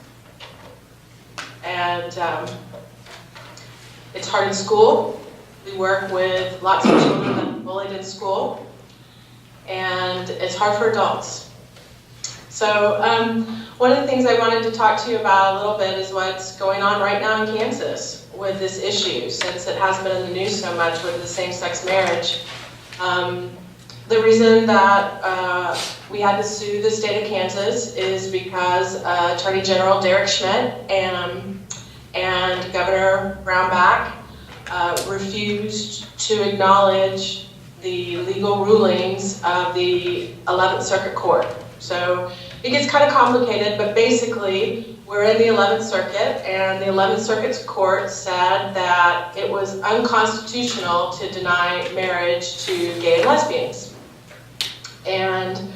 And it's hard in school. We work with lots of children that are bullied in school, and it's hard for adults. So one of the things I wanted to talk to you about a little bit is what's going on right now in Kansas with this issue, since it has been in the news so much with the same-sex marriage. The reason that we had to sue the state of Kansas is because Attorney General Derek Schmidt and Governor Brownback refused to acknowledge the legal rulings of the 11th Circuit Court. So it gets kind of complicated, but basically we're in the 11th Circuit, and the 11th Circuit's court said that it was unconstitutional to deny marriage to gay and lesbians. And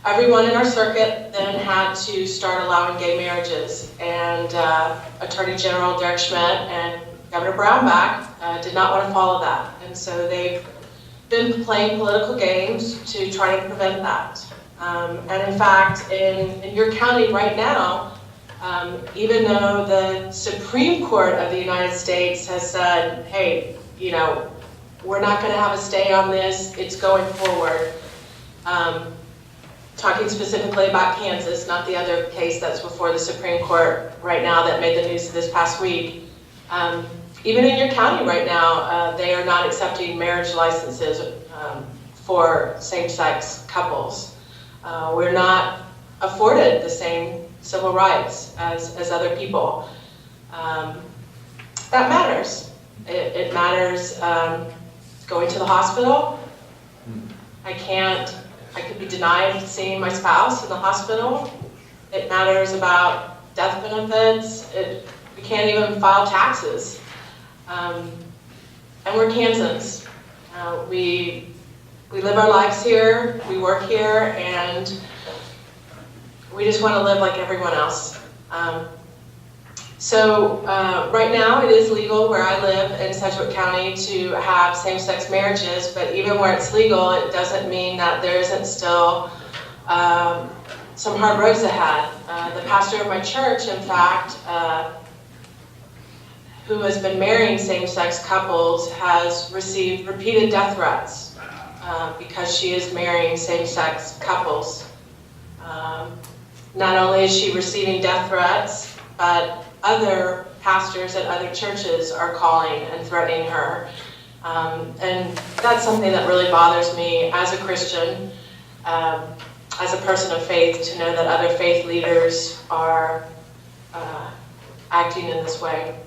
everyone in our circuit then had to start allowing gay marriages, and Attorney General Derek Schmidt and Governor Brownback did not want to follow that, and so they've been playing political games to try to prevent that. And in fact, in your county right now, even though the Supreme Court of the United States has said, hey, you know, we're not going to have a stay on this, it's going forward. Talking specifically about Kansas, not the other case that's before the Supreme Court right now that made the news this past week. Even in your county right now, they are not accepting marriage licenses for same-sex couples. We're not afforded the same civil rights as other people. That matters. It matters going to the hospital. I could be denied seeing my spouse in the hospital. It matters about death benefits. We can't even file taxes. And we're Kansans. We live our lives here, we work here, and we just want to live like everyone else. So right now it is legal where I live in Sedgwick County to have same-sex marriages, but even where it's legal, it doesn't mean that there isn't still some hard roads ahead. The pastor of my church, in fact, who has been marrying same-sex couples, has received repeated death threats because she is marrying same-sex couples. Not only is she receiving death threats, but other pastors at other churches are calling and threatening her. And that's something that really bothers me as a Christian, as a person of faith, to know that other faith leaders are acting in this way.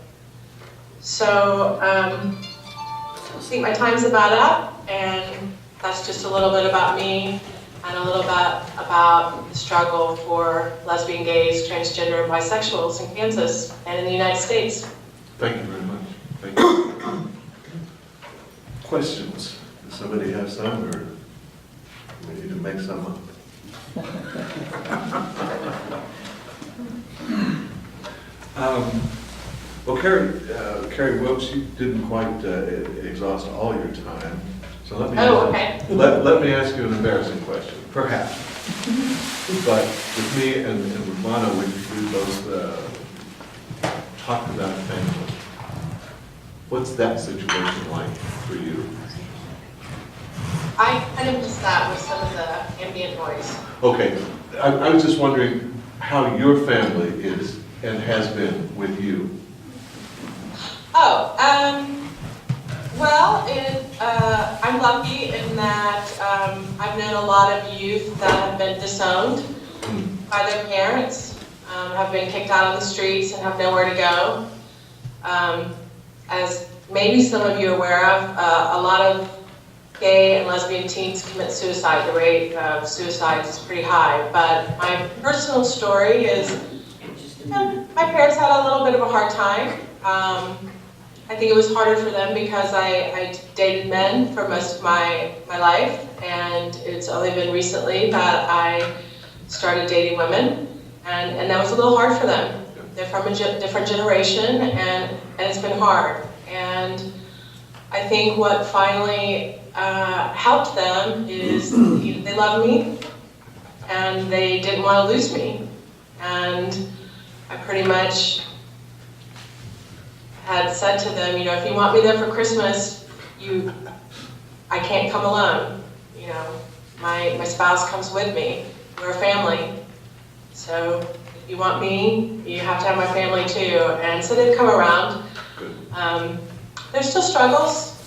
So I think my time's about up, and that's just a little bit about me and a little bit about the struggle for lesbian, gays, transgender, and bisexuals in Kansas and in the United States. Thank you very much. Thank you. Questions? Does somebody have some, or we need to make some up? Well, Carrie Wilkes, you didn't quite exhaust all your time, so let me let me ask you an embarrassing question, perhaps. But with me and Romano, we both talked about family. What's that situation like for you? I kind of missed that with some of the ambient noise. Okay, I was just wondering how your family is and has been with you. Oh, well, I'm lucky in that I've known a lot of youth that have been disowned by their parents, have been kicked out on the streets and have nowhere to go. As maybe some of you are aware of, a lot of gay and lesbian teens commit suicide. The rate of suicides is pretty high. But my personal story is, my parents had a little bit of a hard time. I think it was harder for them because I dated men for most of my life, and it's only been recently that I started dating women, and that was a little hard for them. They're from a different generation, and it's been hard. And I think what finally helped them is they love me, and they didn't want to lose me. And I pretty much had said to them, you know, if you want me there for Christmas, I can't come alone. You know, my spouse comes with me. We're a family. So if you want me, you have to have my family too. And so they've come around. There's still struggles,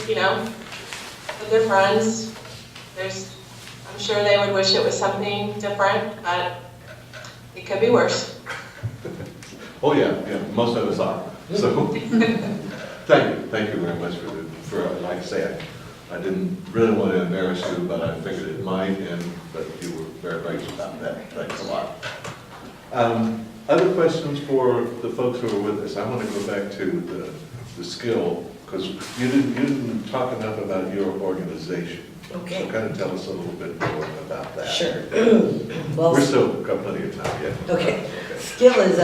you know, with their friends. I'm sure they would wish it was something different, but it could be worse. Oh yeah, most of us are. So, thank you very much for like I say, I didn't really want to embarrass you, but I figured it might, but you were very gracious about that. Thanks a lot. Other questions for the folks who are with us? I want to go back to the skill, because you didn't talk enough about your organization. Okay. So kind of tell us a little bit more about that. Sure. Well, We're still got plenty of time yet. okay. Skill is,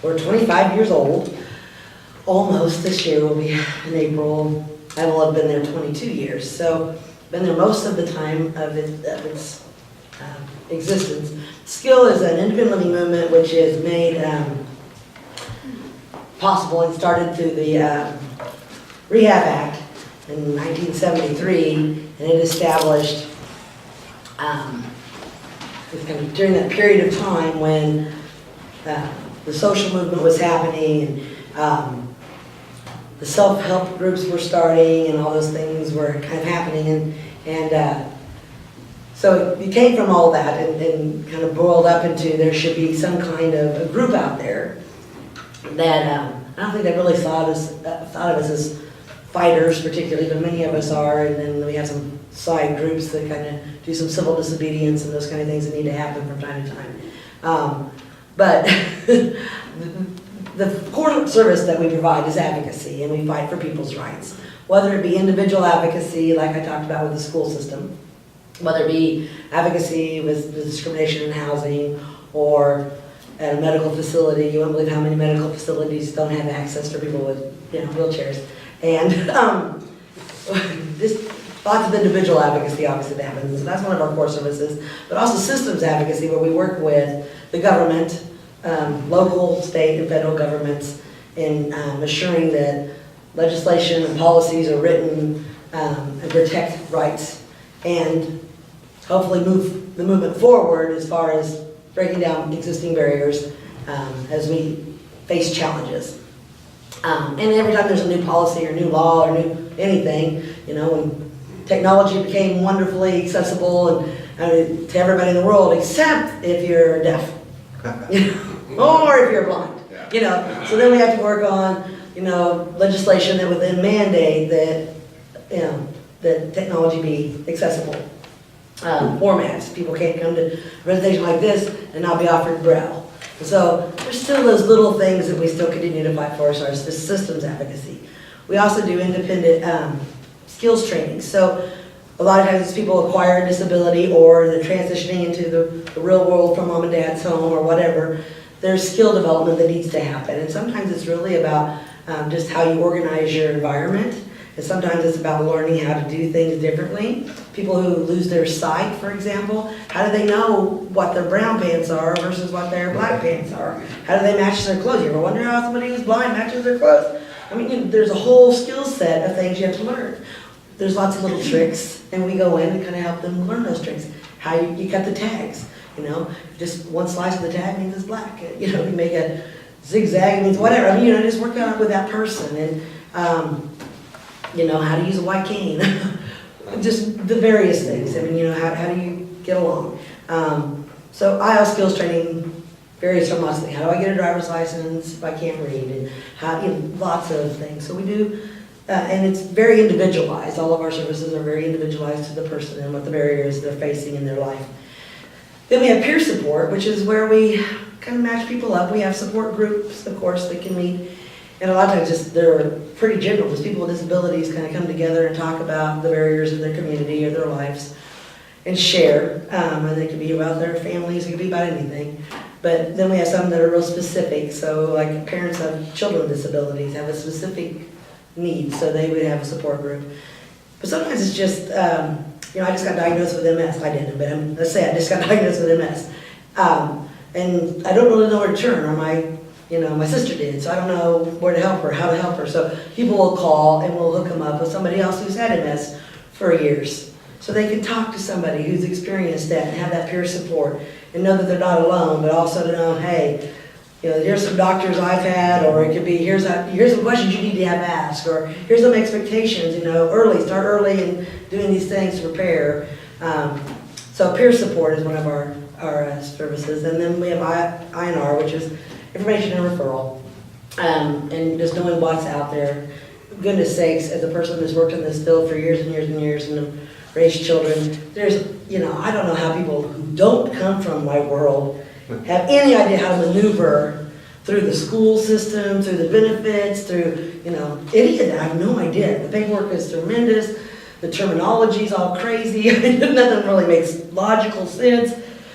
we're 25 years old. Almost this year will be in April. I will have been there 22 years. So been there most of the time of its existence. Skill is an independent living movement which is made possible and started through the Rehab Act in 1973, and it established during that period of time when the social movement was happening and the self-help groups were starting and all those things were kind of happening, and so it came from all that and kind of boiled up into there should be some kind of a group out there that I don't think they really thought of us as fighters particularly, but many of us are, and then we have some side groups that kind of do some civil disobedience and those kind of things that need to happen from time to time. But the core service that we provide is advocacy, and we fight for people's rights, whether it be individual advocacy like I talked about with the school system, whether it be advocacy with discrimination in housing or at a medical facility. You won't believe how many medical facilities don't have access for people with wheelchairs. And just lots of individual advocacy obviously that happens. So that's one of our core services. But also systems advocacy where we work with the government, local, state, and federal governments in assuring that legislation and policies are written and protect rights and hopefully move the movement forward as far as breaking down existing barriers as we face challenges. And every time there's a new policy or new law or new anything, when technology became wonderfully accessible and to everybody in the world except if you're deaf or if you're blind, So then we have to work on, legislation that would then mandate that, that technology be accessible. Formats. People can't come to a presentation like this and not be offered Braille. So there's still those little things that we still continue to fight for as far as the systems advocacy. We also do independent skills training. So a lot of times people acquire a disability or they're transitioning into the real world from mom and dad's home or whatever. There's skill development that needs to happen. And sometimes it's really about just how you organize your environment. And sometimes it's about learning how to do things differently. People who lose their sight, for example, how do they know what their brown pants are versus what their black pants are? How do they match their clothes? You ever wonder how somebody who's blind matches their clothes? I mean, there's a whole skill set of things you have to learn. There's lots of little tricks, and we go in and kind of help them learn those tricks. How you cut the tags, just one slice of the tag means it's black. You make a zigzag means whatever. I mean, just work out with that person and. How to use a white cane, just the various things. I mean, how do you get along? So IL skills training varies from lots of things. How do I get a driver's license if I can't read? And lots of things. So we do, and it's very individualized. All of our services are very individualized to the person and what the barriers they're facing in their life. Then we have peer support, which is where we kind of match people up. We have support groups, of course, that can meet. And a lot of times they're pretty general, because people with disabilities kind of come together and talk about the barriers in their community or their lives and share. And it can be about their families, it can be about anything. But then we have some that are real specific. So like parents of children with disabilities have a specific need, so they would have a support group. But sometimes it's just, I just got diagnosed with MS. I didn't, but let's say I just got diagnosed with MS. And I don't really know where to turn, or my sister did, so I don't know where to help her, how to help her. So people will call and we'll hook them up with somebody else who's had MS for years. So they can talk to somebody who's experienced that and have that peer support and know that they're not alone, but also to know, hey, here's some doctors I've had, or it could be, here's some questions you need to have asked, or here's some expectations, start early and doing these things to prepare. So peer support is one of our services. And then we have INR, which is information and referral, and just knowing what's out there. Goodness sakes, as a person who's worked in this field for years and years and years and raised children, there's, I don't know how people who don't come from my world have any idea how to maneuver through the school system, through the benefits, through, any of that. I have no idea. The paperwork is tremendous. The terminology's all crazy. Nothing really makes logical sense.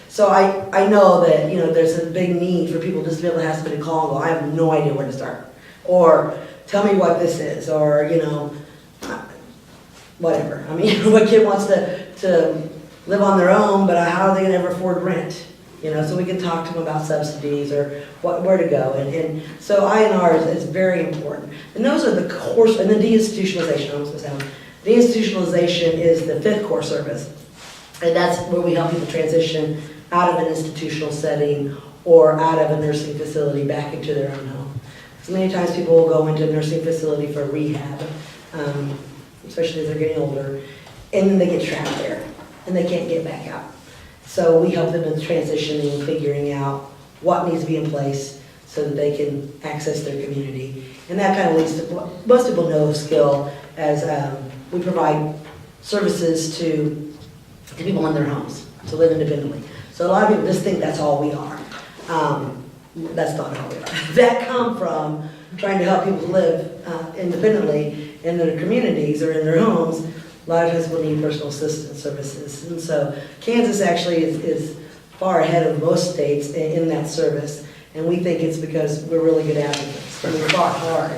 So I know that, there's a big need for people just to be able to have somebody call and go, I have no idea where to start. Or tell me what this is, or, whatever. I mean, what kid wants to live on their own, but how are they gonna ever afford rent? So we can talk to them about subsidies or where to go. And so I&R is very important. And those are the course, and then deinstitutionalization, I was gonna say. Deinstitutionalization is the 5th core service. And that's where we help people transition out of an institutional setting or out of a nursing facility back into their own home. So many times people will go into a nursing facility for rehab, especially as they're getting older, and then they get trapped there and they can't get back out. So we help them in transitioning, figuring out what needs to be in place so that they can access their community. And that kind of leads to, most people know skill as we provide services to people in their homes to live independently. So a lot of people just think that's all we are. That's not all we are. That come from trying to help people live independently in their communities or in their homes. A lot of times we'll need personal assistance services. And so Kansas actually is far ahead of most states in that service. And we think it's because we're really good advocates. And we fought hard,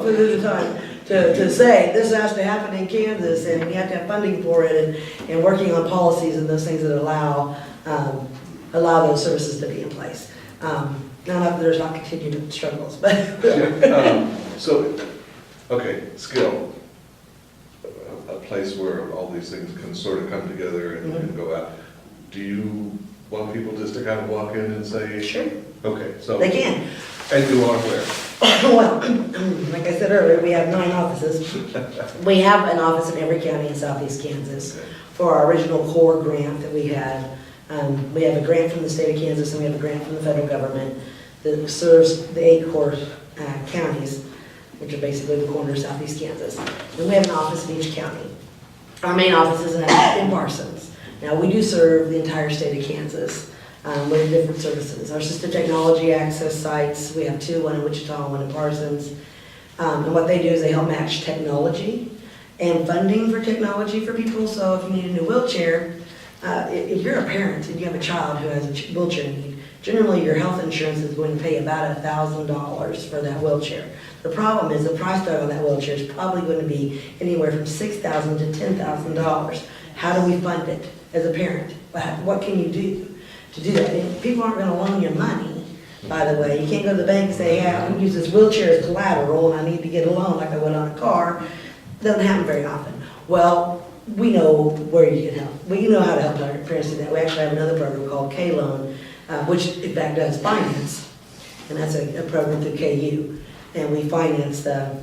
for the time to say this has to happen in Kansas and you have to have funding for it and working on policies and those things that allow those services to be in place. Now that there's not continued struggles, but. Skill. A place where all these things can sort of come together and go out. Do you want people just to kind of walk in and say? Sure. Okay, so. They can. And you are where? Well, like I said earlier, we have 9 offices. We have an office in every county in southeast Kansas for our original core grant that we had. We have a grant from the state of Kansas and we have a grant from the federal government that serves the 8 core counties, which are basically the corner of southeast Kansas. And we have an office in each county. Our main office is in Parsons. Now, we do serve the entire state of Kansas with different services. Our assistive technology access sites, we have 2, one in Wichita and one in Parsons. And what they do is they help match technology and funding for technology for people. So if you need a new wheelchair, if you're a parent and you have a child who has a wheelchair need, generally your health insurance is going to pay about $1,000 for that wheelchair. The problem is the price tag on that wheelchair is probably going to be anywhere from $6,000 to $10,000. How do we fund it as a parent? What can you do to do that? And people aren't going to loan you money, by the way. You can't go to the bank and say, yeah, I'm going to use this wheelchair as collateral and I need to get a loan like I would on a car. It doesn't happen very often. Well, we know where you can help. We know how to help our parents do that. We actually have another program called K-Loan, which in fact does finance. And that's a program through KU. And we finance the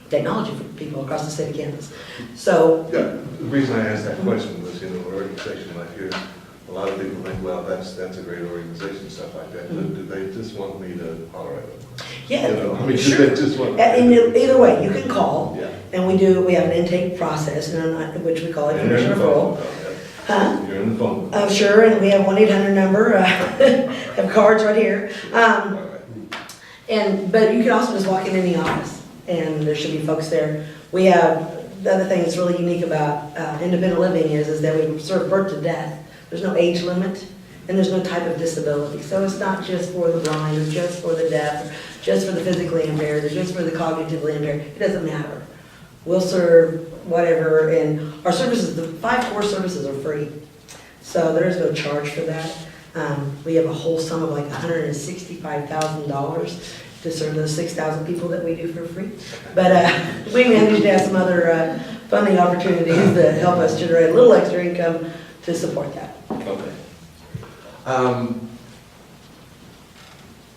technology for people across the state of Kansas. So. Yeah, the reason I asked that question was, an organization like yours, a lot of people think, well, that's a great organization, stuff like that. But do they just want me to holler at them? Yeah, do sure. they just want? Either way, you can call. Yeah. And we have an intake process, which we call information referral. Huh? You're in the phone. Oh, sure, and we have 1-800 number, have cards right here. But you can also just walk in any office, and there should be folks there. We have, the other thing that's really unique about independent living is that we serve birth to death. There's no age limit, and there's no type of disability. So it's not just for the blind, or just for the deaf, or just for the physically impaired, or just for the cognitively impaired. It doesn't matter. We'll serve whatever, and our services, the 5 core services are free. So there's no charge for that. We have a whole sum of like $165,000 to serve those 6,000 people that we do for free. But we managed to have some other funding opportunities that help us generate a little extra income to support that. Okay.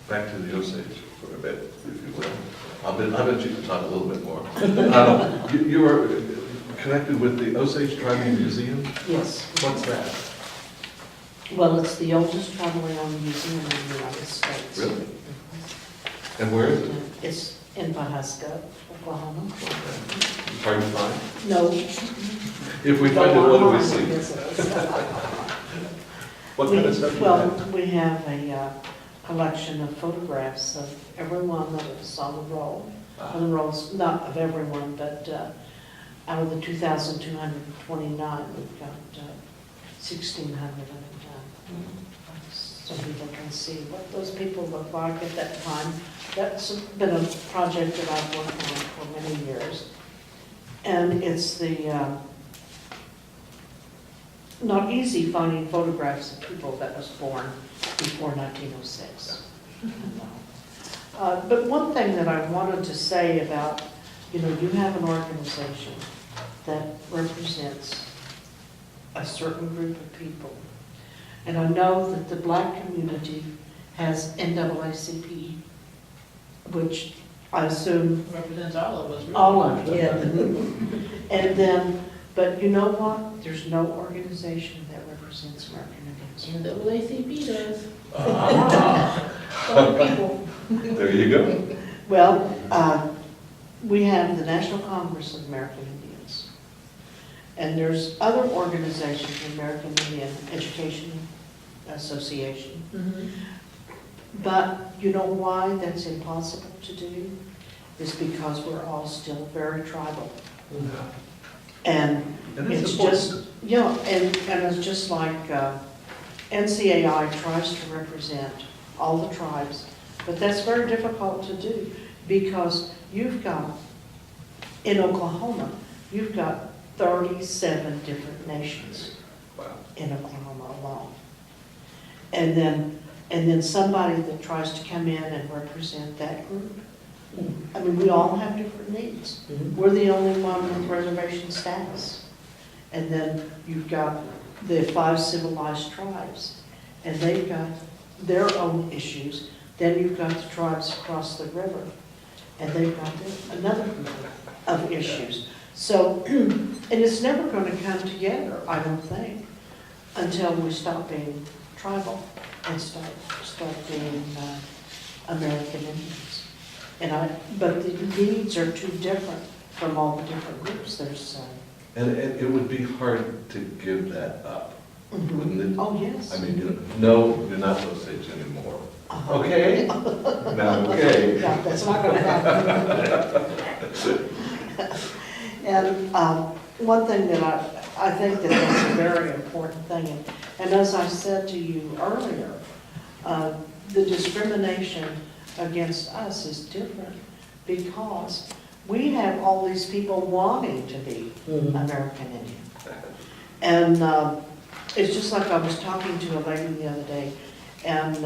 Back to the Osage for a bit, if you will. I bet you can talk a little bit more. You are connected with the Osage Tribal Museum? Yes. What's that? Well, it's the oldest tribally owned museum in the United States. Really? And where is it? It's in Pahaska, Oklahoma. Hard to find? No. If we find it, what do we see? What kind of stuff do you Well, have? we have a collection of photographs of everyone that was on the roll. On the rolls, not of everyone, but out of the 2,229, we've got 1,600 of them. So people can see what those people look like at that time. That's been a project that I've worked on for many years. And it's the, not easy finding photographs of people that was born before 1906. But one thing that I wanted to say about, you have an organization that represents a certain group of people. And I know that the black community has NAACP, which I assume Represents all of us. really. all of them. And then, but you know what? There's no organization that represents American Indians. NAACP does. Some people. There you go. Well, we have the National Congress of American Indians. And there's other organizations, the American Indian Education Association. But you know why that's impossible to do? Is because we're all still very tribal. And And it's it's important. just, and it's just like NCAI tries to represent all the tribes, but that's very difficult to do because you've got, in Oklahoma, you've got 37 different nations Wow. in Oklahoma alone. And then somebody that tries to come in and represent that group. I mean, we all have different needs. We're the only one with reservation status. And then you've got the 5 civilized tribes, and they've got their own issues. Then you've got the tribes across the river, and they've got another group of issues. So, and it's never going to come together, I don't think, until we stop being tribal and start being American Indians. But the needs are too different from all the different groups. There's. And it would be hard to give that up, wouldn't it? Oh, yes. I mean, no, you're not Osage anymore. Okay? Now, okay. No, that's not going to happen. And one thing that I think that's a very important thing, and as I said to you earlier, the discrimination against us is different because we have all these people wanting to be American Indian. And it's just like I was talking to a lady the other day, and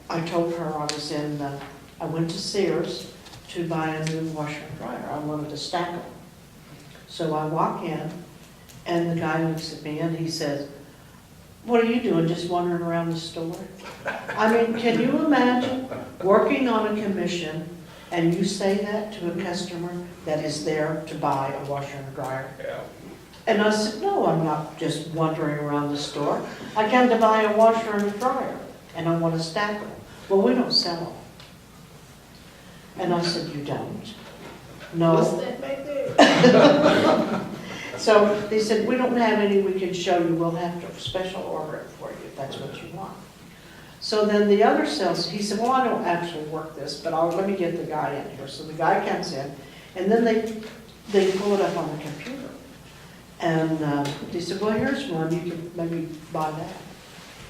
I told her I went to Sears to buy a new washer and dryer. I wanted to stack them. So I walk in, and the guy looks at me and he says, "What are you doing, just wandering around the store?" I mean, can you imagine working on a commission and you say that to a customer that is there to buy a washer and dryer? Yeah. And I said, "No, I'm not just wandering around the store. I came to buy a washer and a dryer, and I want to stack them." "Well, we don't sell them." And I said, "You don't?" "No." What's that back there? So they said, "We don't have any we can show you. We'll have to special order it for you if that's what you want." So then the other sales, he said, "Well, I don't actually work this, but let me get the guy in here." So the guy comes in, and then they pull it up on the computer. And they said, "Well, here's one. You can maybe buy that."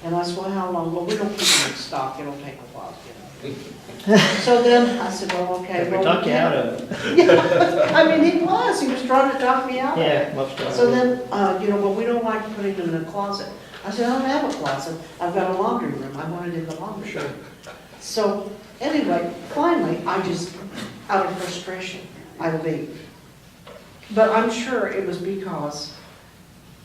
And I said, "Well, how long?" "Well, we don't keep them in stock. It'll take a while to get them." So then I said, "Well, okay." We well, talked you can't- out of it. Yeah, I mean, he was trying to talk me out of it. Yeah, most of So it. then, well, we don't like putting them in a closet. I said, "I don't have a closet. I've got a laundry room. I want it in the laundry room." So anyway, finally, I just, out of frustration, I leave. But I'm sure it was because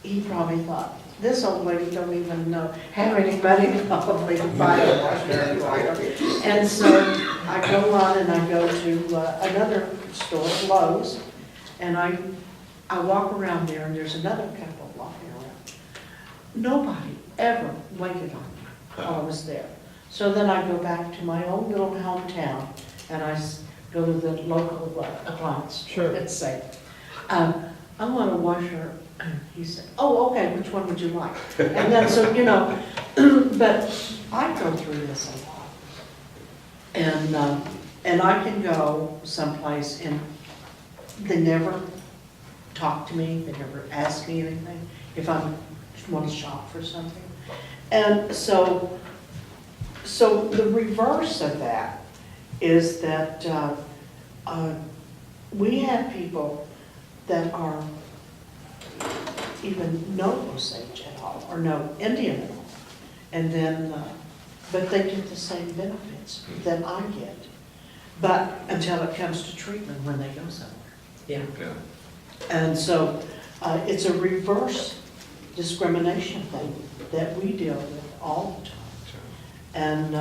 he probably thought, this old lady don't even have any money probably to buy a washer and dryer. And so I go on and I go to another store, Lowe's, and I walk around there and there's another couple walking around. Nobody ever waited on me while I was there. So then I go back to my own little hometown and I go to the local appliance. Sure. Let's say. I want a washer. He said, oh, okay, which one would you like? And then, so, you know, but I go through this a lot. And I can go someplace and they never talk to me, they never ask me anything, if I want to shop for something. And so the reverse of that is that we have people that are even no Osage at all, or no Indian at all. And then, but they get the same benefits that I get. But until it comes to treatment when they go somewhere. Yeah. Yeah. And so it's a reverse discrimination thing that we deal with all the time. And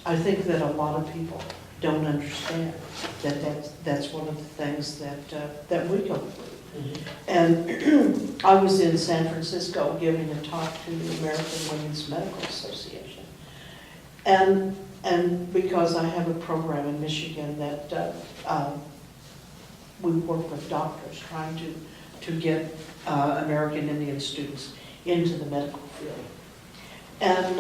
I think that a lot of people don't understand that that's one of the things that we go through. And I was in San Francisco giving a talk to the American Women's Medical Association. And because I have a program in Michigan that we work with doctors trying to get American Indian students into the medical field. And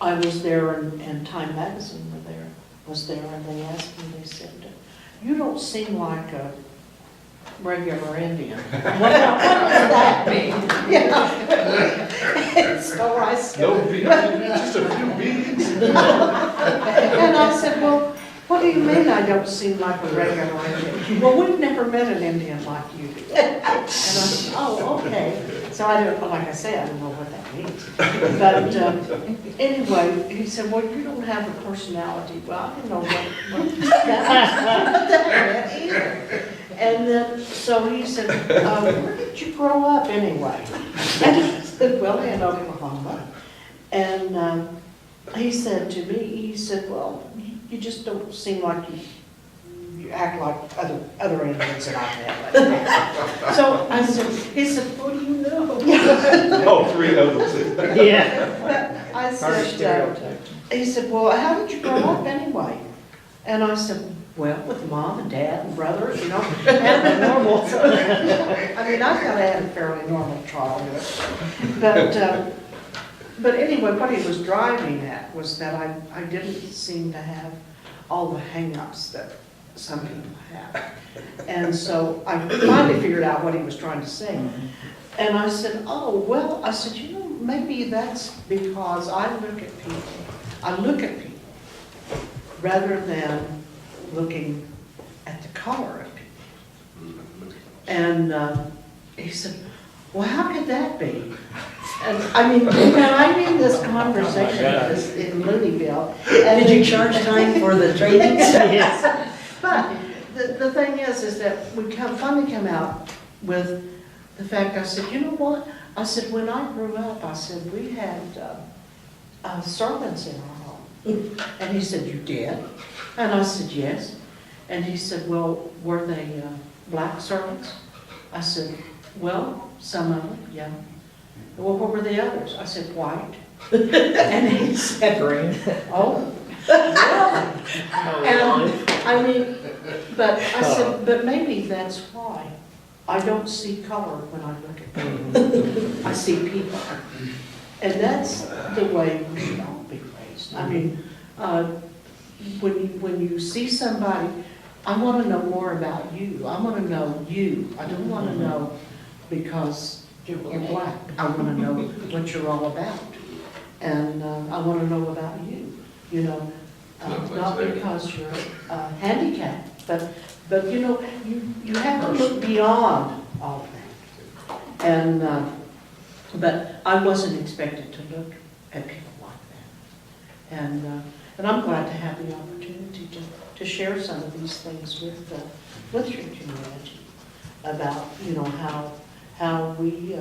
I was there, and Time Magazine was there, and they asked me, they said, you don't seem like a regular Indian. What does that mean? Yeah. So I said, No beads, just a few beads. and I said, well, what do you mean I don't seem like a regular Indian? Well, we've never met an Indian like you do. And I said, oh, okay. So I don't, like I say, I don't know what that means. But anyway, he said, well, you don't have a personality. Well, I didn't know what that meant either. And then, so he said, where did you grow up anyway? And I said, well, in Oklahoma. And he said to me, he said, well, you just don't seem like you act like other Indians that I've met. So I said, he said, what do you know? Oh, 3 others. Yeah. I said, he said, well, how did you grow up anyway? And I said, well, with mom and dad and brothers, you know, and the normal. So, I mean, I've got to have a fairly normal childhood. But anyway, what he was driving at was that I didn't seem to have all the hang-ups that some people have. And so I finally figured out what he was trying to say. And I said, oh, well, I said, you know, maybe that's because I look at people rather than looking at the color of people. And he said, well, how could that be? And I mean, I mean this conversation in Louisville. Did you charge time for the trainings? Yes. But the thing is that we finally come out with the fact, I said, you know what? I said, when I grew up, I said, we had servants in our home. And he said, you did? And I said, yes. And he said, well, were they black servants? I said, well, some of them, yeah. Well, what were the others? I said, white. And he said, green. Oh. And I mean, but I said, but maybe that's why I don't see color when I look at people. I see people. And that's the way we should all be raised. I mean, when you see somebody, I want to know more about you. I want to know you. I don't want to know because you're black. I want to know what you're all about. And I want to know about you, you know, not because you're handicapped, but you know, you have to look beyond all of that. And, but I wasn't expected to look at people like that. And I'm glad to have the opportunity to share some of these things with your community about, you know, how we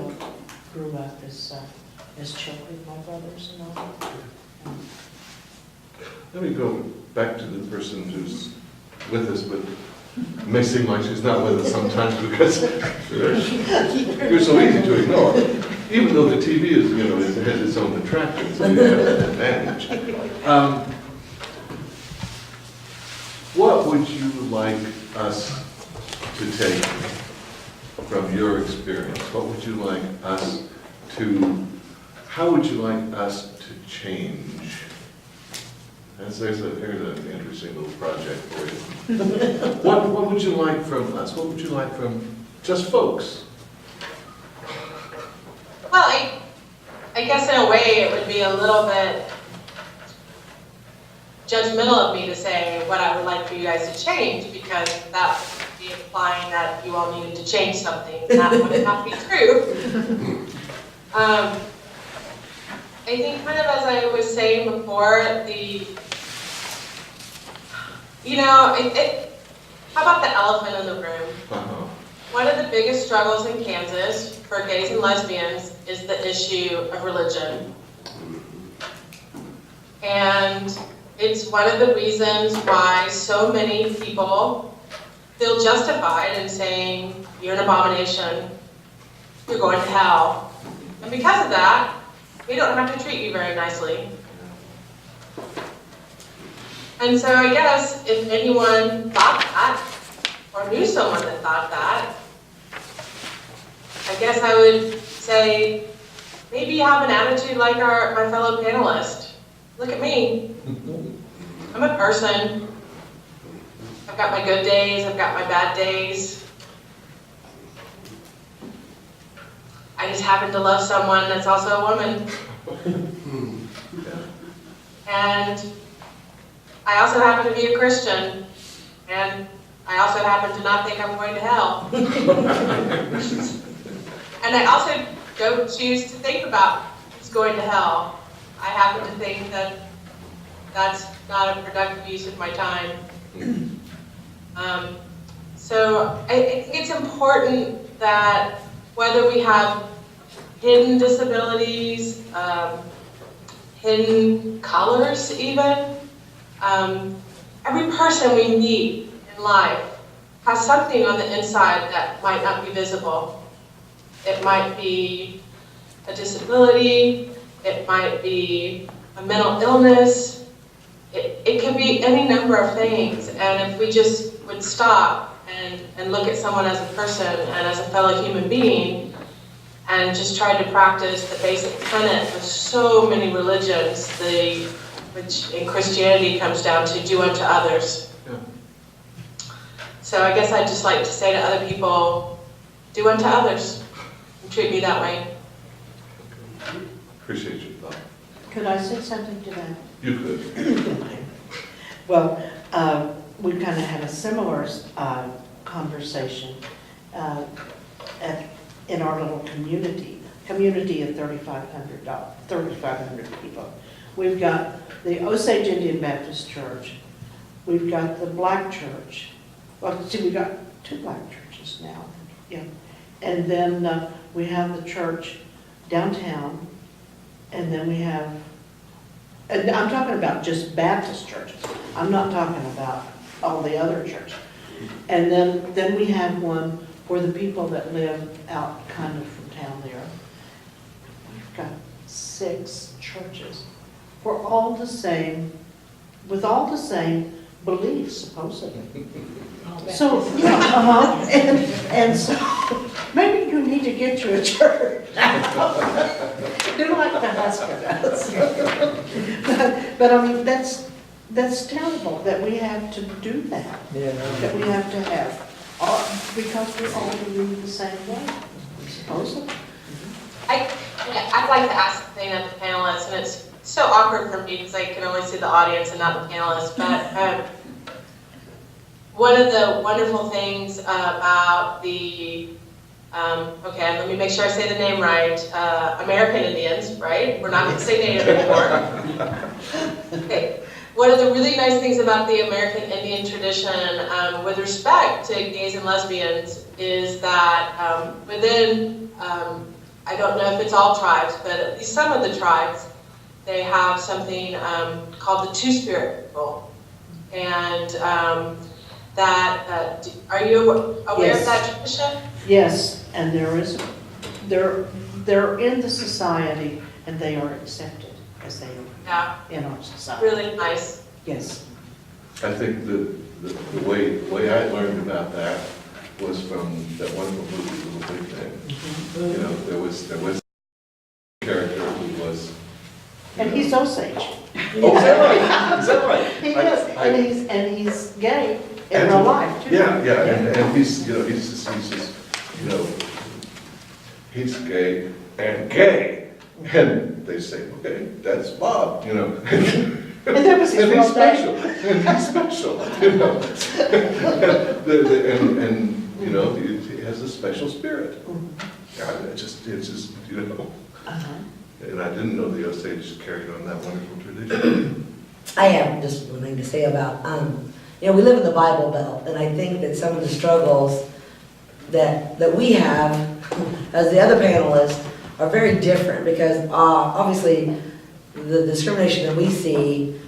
grew up as children, my brothers and all. Let me go back to the person who's with us, but it may seem like she's not with us sometimes because you're so easy to ignore. Even though the TV is, you know, it has its own attraction, so you have an advantage. What would you like us to take from your experience? What would you like us to, how would you like us to change? Here's an interesting little project for you. What would you like from us? What would you like from just folks? Well, I guess in a way it would be a little bit judgmental of me to say what I would like for you guys to change, because that would be implying that you all needed to change something. That would not be true. I think kind of as I was saying before, how about the elephant in the room? Uh-huh. One of the biggest struggles in Kansas for gays and lesbians is the issue of religion. And it's one of the reasons why so many people feel justified in saying, you're an abomination, you're going to hell. And because of that, we don't have to treat you very nicely. And so I guess if anyone thought that, or knew someone that thought that, I guess I would say, maybe you have an attitude like my fellow panelist. Look at me. I'm a person. I've got my good days, I've got my bad days. I just happen to love someone that's also a woman. And I also happen to be a Christian. And I also happen to not think I'm going to hell. And I also don't choose to think about who's going to hell. I happen to think that that's not a productive use of my time. So I think it's important that whether we have hidden disabilities, hidden colors even, every person we meet in life has something on the inside that might not be visible. It might be a disability, it might be a mental illness, it could be any number of things. And if we just would stop and look at someone as a person and as a fellow human being, and just try to practice the basic tenet of so many religions, which in Christianity comes down to do unto others. Yeah. So I guess I'd just like to say to other people, do unto others. Treat me that way. Appreciate your thought. Could I say something to that? You could. Well, we kind of had a similar conversation in our little community of 3,500 people. We've got the Osage Indian Baptist Church. We've got the Black Church. Well, see, we've got 2 Black churches now. Yeah. And then we have the church downtown, and then we have, and I'm talking about just Baptist churches. I'm not talking about all the other churches. And then we have one for the people that live out kind of from town there. We've got 6 churches. We're all the same, with all the same beliefs, supposedly. So, yeah, and so, maybe you need to get you a church. Do like the husband does. But I mean, that's terrible that we have to do that. Yeah. That we have to have, because we all believe the same way, supposedly. I'd like to ask something of the panelists, and it's so awkward for me because I can only see the audience and not the panelists, but one of the wonderful things about the, okay, let me make sure I say the name right, American Indians, right? We're not going to say Native anymore. Okay. One of the really nice things about the American Indian tradition with respect to gays and lesbians is that within, I don't know if it's all tribes, but at least some of the tribes, they have something called the Two-Spirit rule. And are you aware of that tradition? Yes, and they're in the society, and they are accepted as they are in our society. Really nice. Yes. I think the way I learned about that was from that wonderful movie, Little Big Thing. You know, there was a character who was. And he's Osage. Oh, is that right? Is that right? He is, and he's gay in real life, too. Yeah, and he's, you know, he's just, you know, he's gay and gay. And they say, okay, that's Bob, you know. And that was his And real he's special, and he's special, you know. And, you know, he has a special spirit. God, it's just, you know. Uh-huh. And I didn't know the Osage carried on that wonderful tradition. I have just one thing to say about, you know, we live in the Bible Belt, and I think that some of the struggles that we have, as the other panelists, are very different, because obviously the discrimination that we see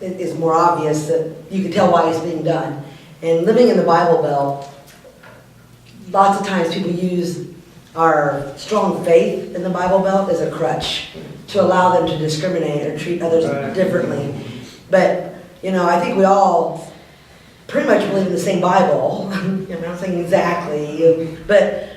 is more obvious, that you can tell why it's being done. And living in the Bible Belt, lots of times people use our strong faith in the Bible Belt as a crutch to allow them to discriminate or treat others differently. But, you know, I think we all pretty much believe in the same Bible. I'm not saying exactly, but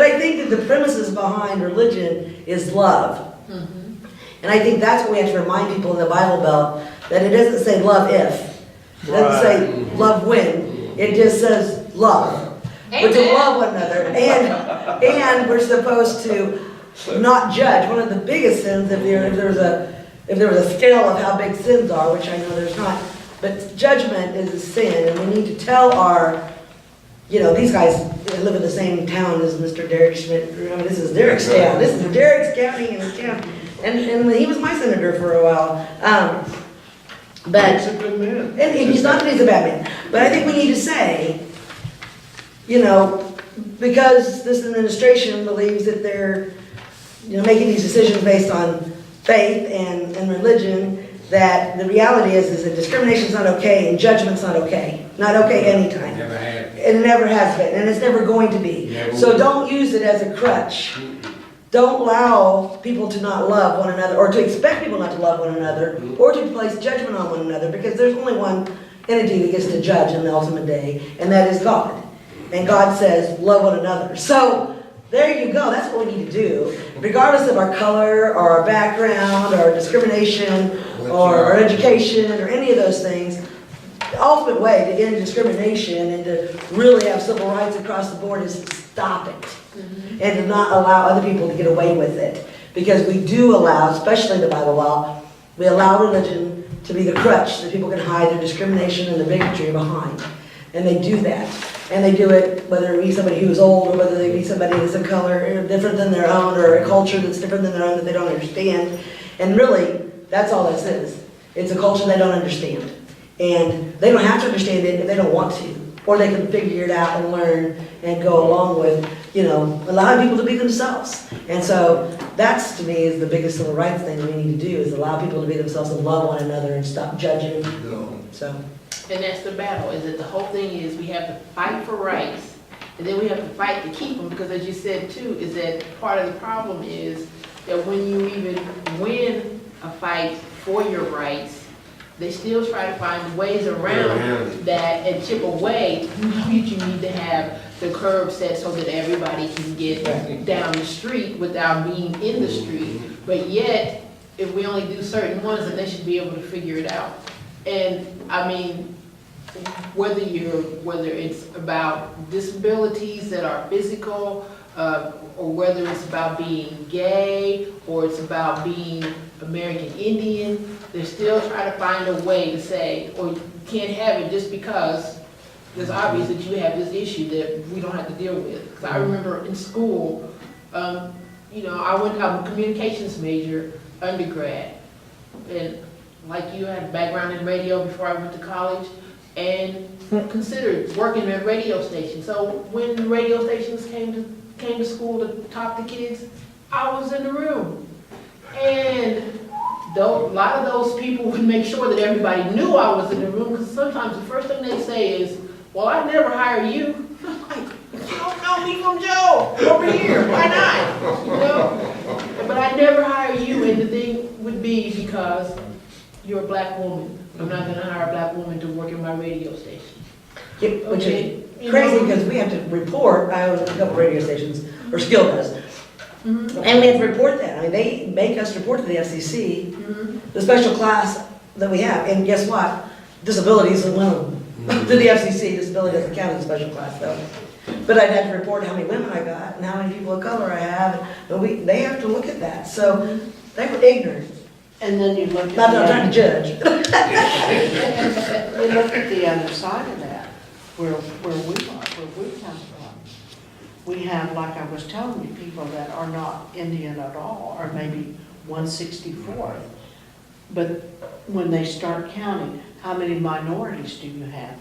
I think that the premises behind religion is love. And I think that's what we have to remind people in the Bible Belt, that it doesn't say love if. It doesn't say love when. It just says love. We're to love one another. And we're supposed to not judge. One of the biggest sins, if there was a scale of how big sins are, which I know there's not, but judgment is a sin, and we need to tell our, you know, these guys live in the same town as Mr. Derek Schmidt. I mean, this is Derek's town. This is Derek's county in his town. And he was my senator for a while. But He's a good man. and he's not that he's a bad man. But I think we need to say, you know, because this administration believes that they're, you know, making these decisions based on faith and religion, that the reality is that discrimination's not okay and judgment's not okay. Not okay anytime. Never have. It never has been, and it's never going to be. So don't use it as a crutch. Don't allow people to not love one another, or to expect people not to love one another, or to place judgment on one another, because there's only one entity that gets to judge in the ultimate day, and that is God. And God says, love one another. So there you go. That's what we need to do, regardless of our color, or our background, or discrimination, or our education, or any of those things. The ultimate way to end discrimination and to really have civil rights across the board is to stop it. And to not allow other people to get away with it. Because we do allow, especially the Bible law, we allow religion to be the crutch that people can hide their discrimination and the bigotry behind. And they do that. And they do it whether it be somebody who's old, or whether they be somebody that's a color different than their own, or a culture that's different than their own that they don't understand. And really, that's all this is. It's a culture they don't understand. And they don't have to understand it if they don't want to. Or they can figure it out and learn and go along with, you know, allowing people to be themselves. And so that's, to me, is the biggest civil rights thing we need to do, is allow people to be themselves and love one another and stop judging. So. And that's the battle, is that the whole thing is we have to fight for rights, and then we have to fight to keep them, because as you said too, is that part of the problem is that when you even win a fight for your rights, they still try to find ways around that and chip away. You need to have the curb set so that everybody can get down the street without being in the street. But yet, if we only do certain ones, then they should be able to figure it out. And I mean, whether it's about disabilities that are physical, or whether it's about being gay, or it's about being American Indian, they're still trying to find a way to say, or you can't have it just because it's obvious that you have this issue that we don't have to deal with. Because I remember in school, you know, I'm a communications major, undergrad, and like you, I had a background in radio before I went to college, and considered working at a radio station. So when radio stations came to school to talk to kids, I was in the room. And though a lot of those people would make sure that everybody knew I was in the room, because sometimes the first thing they say is, well, I never hire you. I'm like, you don't know me from Joe over here, why not? You know? But I never hire you, and the thing would be because you're a black woman. I'm not gonna hire a black woman to work in my radio station. Yeah, which Okay, is you crazy know? because we have to report, I own a couple radio stations, or Skill does. Mhm, And we have to report that. I mean, they make us report to the FCC, mhm. the special class that we have. And guess what? Disabilities is one of them. To the FCC, disability doesn't count as a special class though. But I'd have to report how many women I got and how many people of color I have. And they have to look at that. So they were ignorant. And then you look at Not that I'm trying the, to judge. you look at the other side of that, where we come from. We have, like I was telling you, people that are not Indian at all, or maybe 164th. But when they start counting, how many minorities do you have?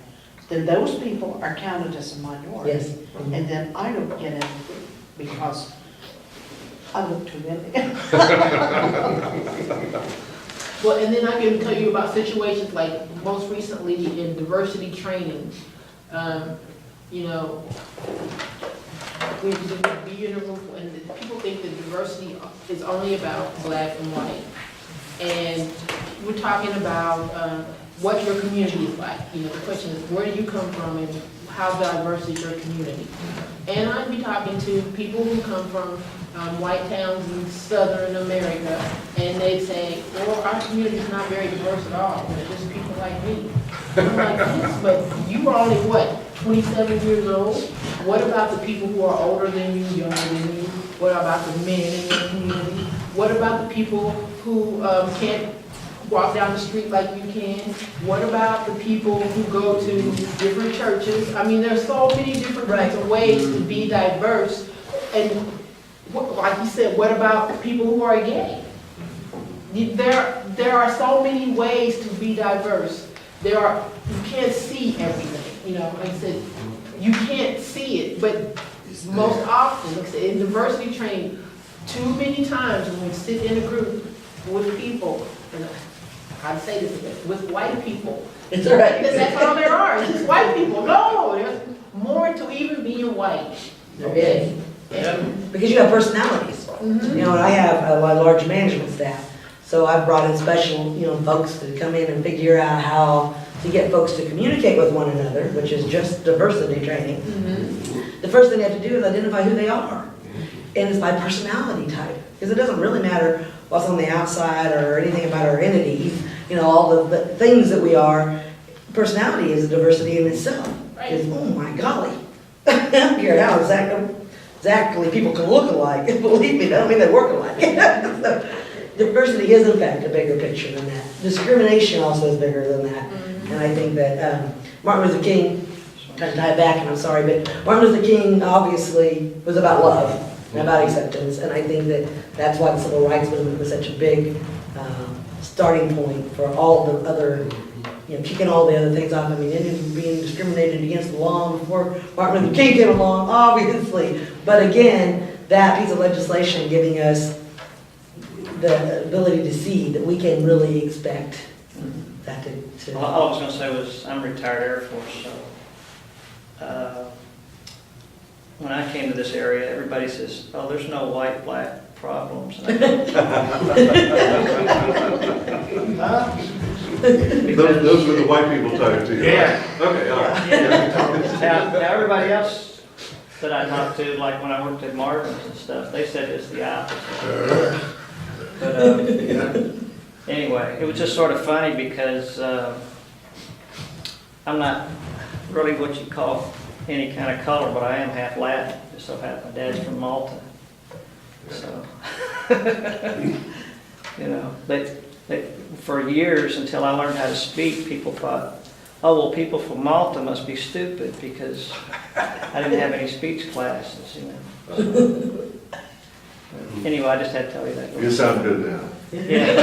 Then those people are counted as a minority. Yes. And then I don't get anything because I look too Indian. Well, and then I can tell you about situations like most recently in diversity training. You know, we would be in a room and people think that diversity is only about black and white. And we're talking about what your community is like. You know, the question is, where do you come from and how diverse is your community? And I'd be talking to people who come from white towns in Southern America, and they'd say, well, our community is not very diverse at all. It's just people like me. I'm like, yes, but you are only, what, 27 years old? What about the people who are older than you, younger than you? What about the men in your community? What about the people who can't walk down the street like you can? What about the people who go to different churches? I mean, there's so many different kinds of ways to be diverse. And like you said, what about people who are gay? There are so many ways to be diverse. You can't see everything, you know, like I said, you can't see it, but most often, like I said, in diversity training, too many times when we sit in a group with people, and I'd say this again, with white people. It's all right. That's all there are, it's just white people. No, there's more to even being white. There is. And- Because you have personalities. Mhm. You know, and I have a large management staff. So I've brought in special, folks to come in and figure out how to get folks to communicate with one another, which is just diversity training. Mhm. The first thing they have to do is identify who they are. And it's by personality type. Because it doesn't really matter what's on the outside or anything about our entities, all the things that we are. Personality is a diversity in itself. Right. Is, oh my golly. I don't care how exactly people can look alike. Believe me, I don't mean they work alike. So, diversity is in fact a bigger picture than that. Discrimination also is bigger than that. And I think that Martin Luther King, kind of tie it back and I'm sorry, but Martin Luther King obviously was about love and about acceptance. And I think that that's why the civil rights movement was such a big starting point for all the other, kicking all the other things off. I mean, Indians were being discriminated against long before Martin Luther King came along, obviously. But again, that piece of legislation giving us the ability to see that we can really expect that to. Well, all I was going to say was I'm retired Air Force, so when I came to this area, everybody says, "Oh, there's no white-black problems." Those were the white people talking to you, right? Yeah. Okay, all right. Now, everybody else that I talked to, like when I worked at Marvin's and stuff, they said it's the opposite. But anyway, it was just sort of funny because I'm not really what you call any kind of color, but I am half Latin. Just so happens my dad's from Malta. So, for years until I learned how to speak, people thought, oh, well, people from Malta must be stupid because I didn't have any speech classes, Anyway, I just had to tell you that. You sound good now. Yeah.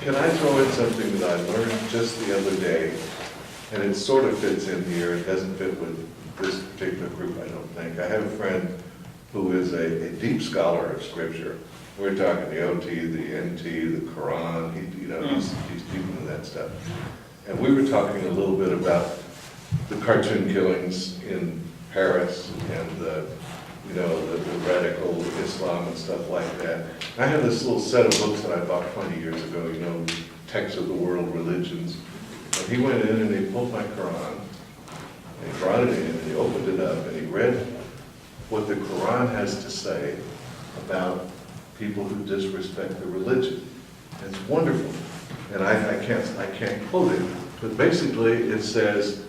Can I throw in something that I learned just the other day? And it sort of fits in here. It doesn't fit with this particular group, I don't think. I have a friend who is a deep scholar of scripture. We're talking the OT, the NT, the Quran. He's deep into that stuff. And we were talking a little bit about the cartoon killings in Paris and the you know, the radical Islam and stuff like that. I have this little set of books that I bought 20 years ago, you know, Texts of the World Religions. And he went in and he pulled my Quran, and he brought it in, and he opened it up, and he read what the Quran has to say about people who disrespect the religion. And it's wonderful. And I can't quote it, but basically it says,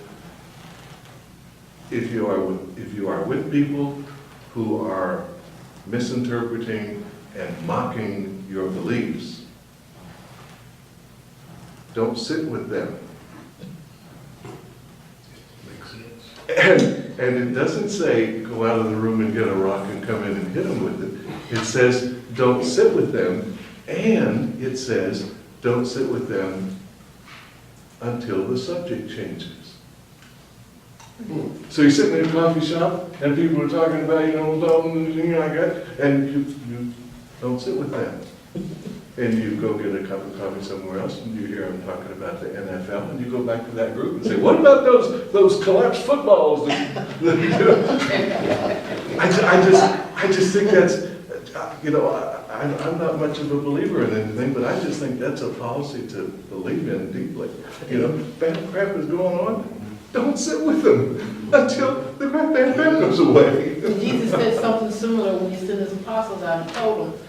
if you are with people who are misinterpreting and mocking your beliefs, don't sit with them. Makes sense. And it doesn't say go out of the room and get a rock and come in and hit them with it. It says don't sit with them, and it says don't sit with them until the subject changes. So you're sitting in a coffee shop and people are talking about, you know, something like that, and you don't sit with them. And you go get a cup of coffee somewhere else, and you hear them talking about the NFL, and you go back to that group and say, what about those collapsed footballs? I just think that's, you know, I'm not much of a believer in anything, but I just think that's a policy to believe in deeply. You know, bad crap is going on, don't sit with them until the bad crap goes away. Jesus said something similar when he sent his apostles out and told them,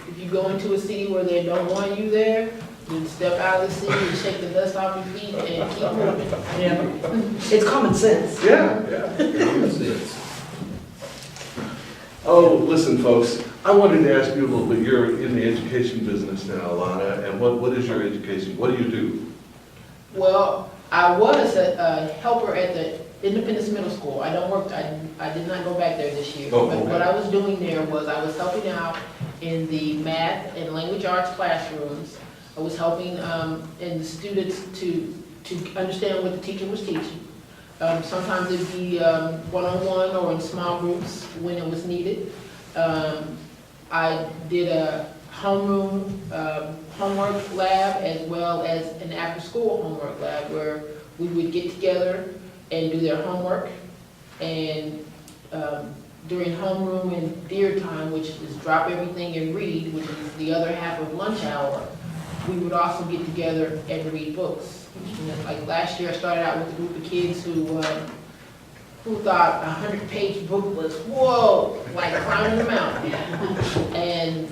if you go into a city where they don't want you there, then step out of the city and shake the dust off your feet and keep moving. Yeah. It's common sense. Yeah. Oh, listen, folks, I wanted to ask you a little bit. You're in the education business now, Alana, and what is your education? What do you do? Well, I was a helper at the Independence Middle School. I don't work, I did not go back there this year. Oh, But okay. what I was doing there was I was helping out in the math and language arts classrooms. I was helping in the students to understand what the teacher was teaching. Sometimes it'd be one-on-one or in small groups when it was needed. I did a homeroom homework lab as well as an after-school homework lab where we would get together and do their homework. And during homeroom and deer time, which is drop everything and read, which is the other half of lunch hour, we would also get together and read books. And then, like last year, I started out with a group of kids who thought a 100-page book was, whoa, like climbing the mountain. And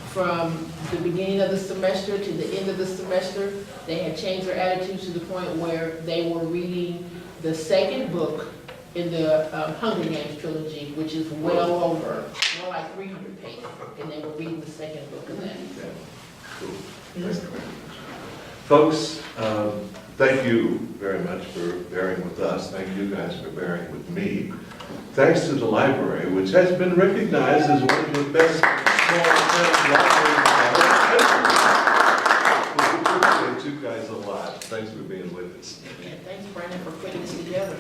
from the beginning of the semester to the end of the semester, they had changed their attitudes to the point where they were reading the second book in the Hunger Games trilogy, which is well over, more like 300 pages. And they were reading the second book of that. Cool. Folks, thank you very much for bearing with us. Thank you guys for bearing with me. Thanks to the library, which has been recognized as one of the best small town libraries ever. We appreciate you guys a lot. Thanks for being with us. Yeah, thanks, Brandon, for putting this together.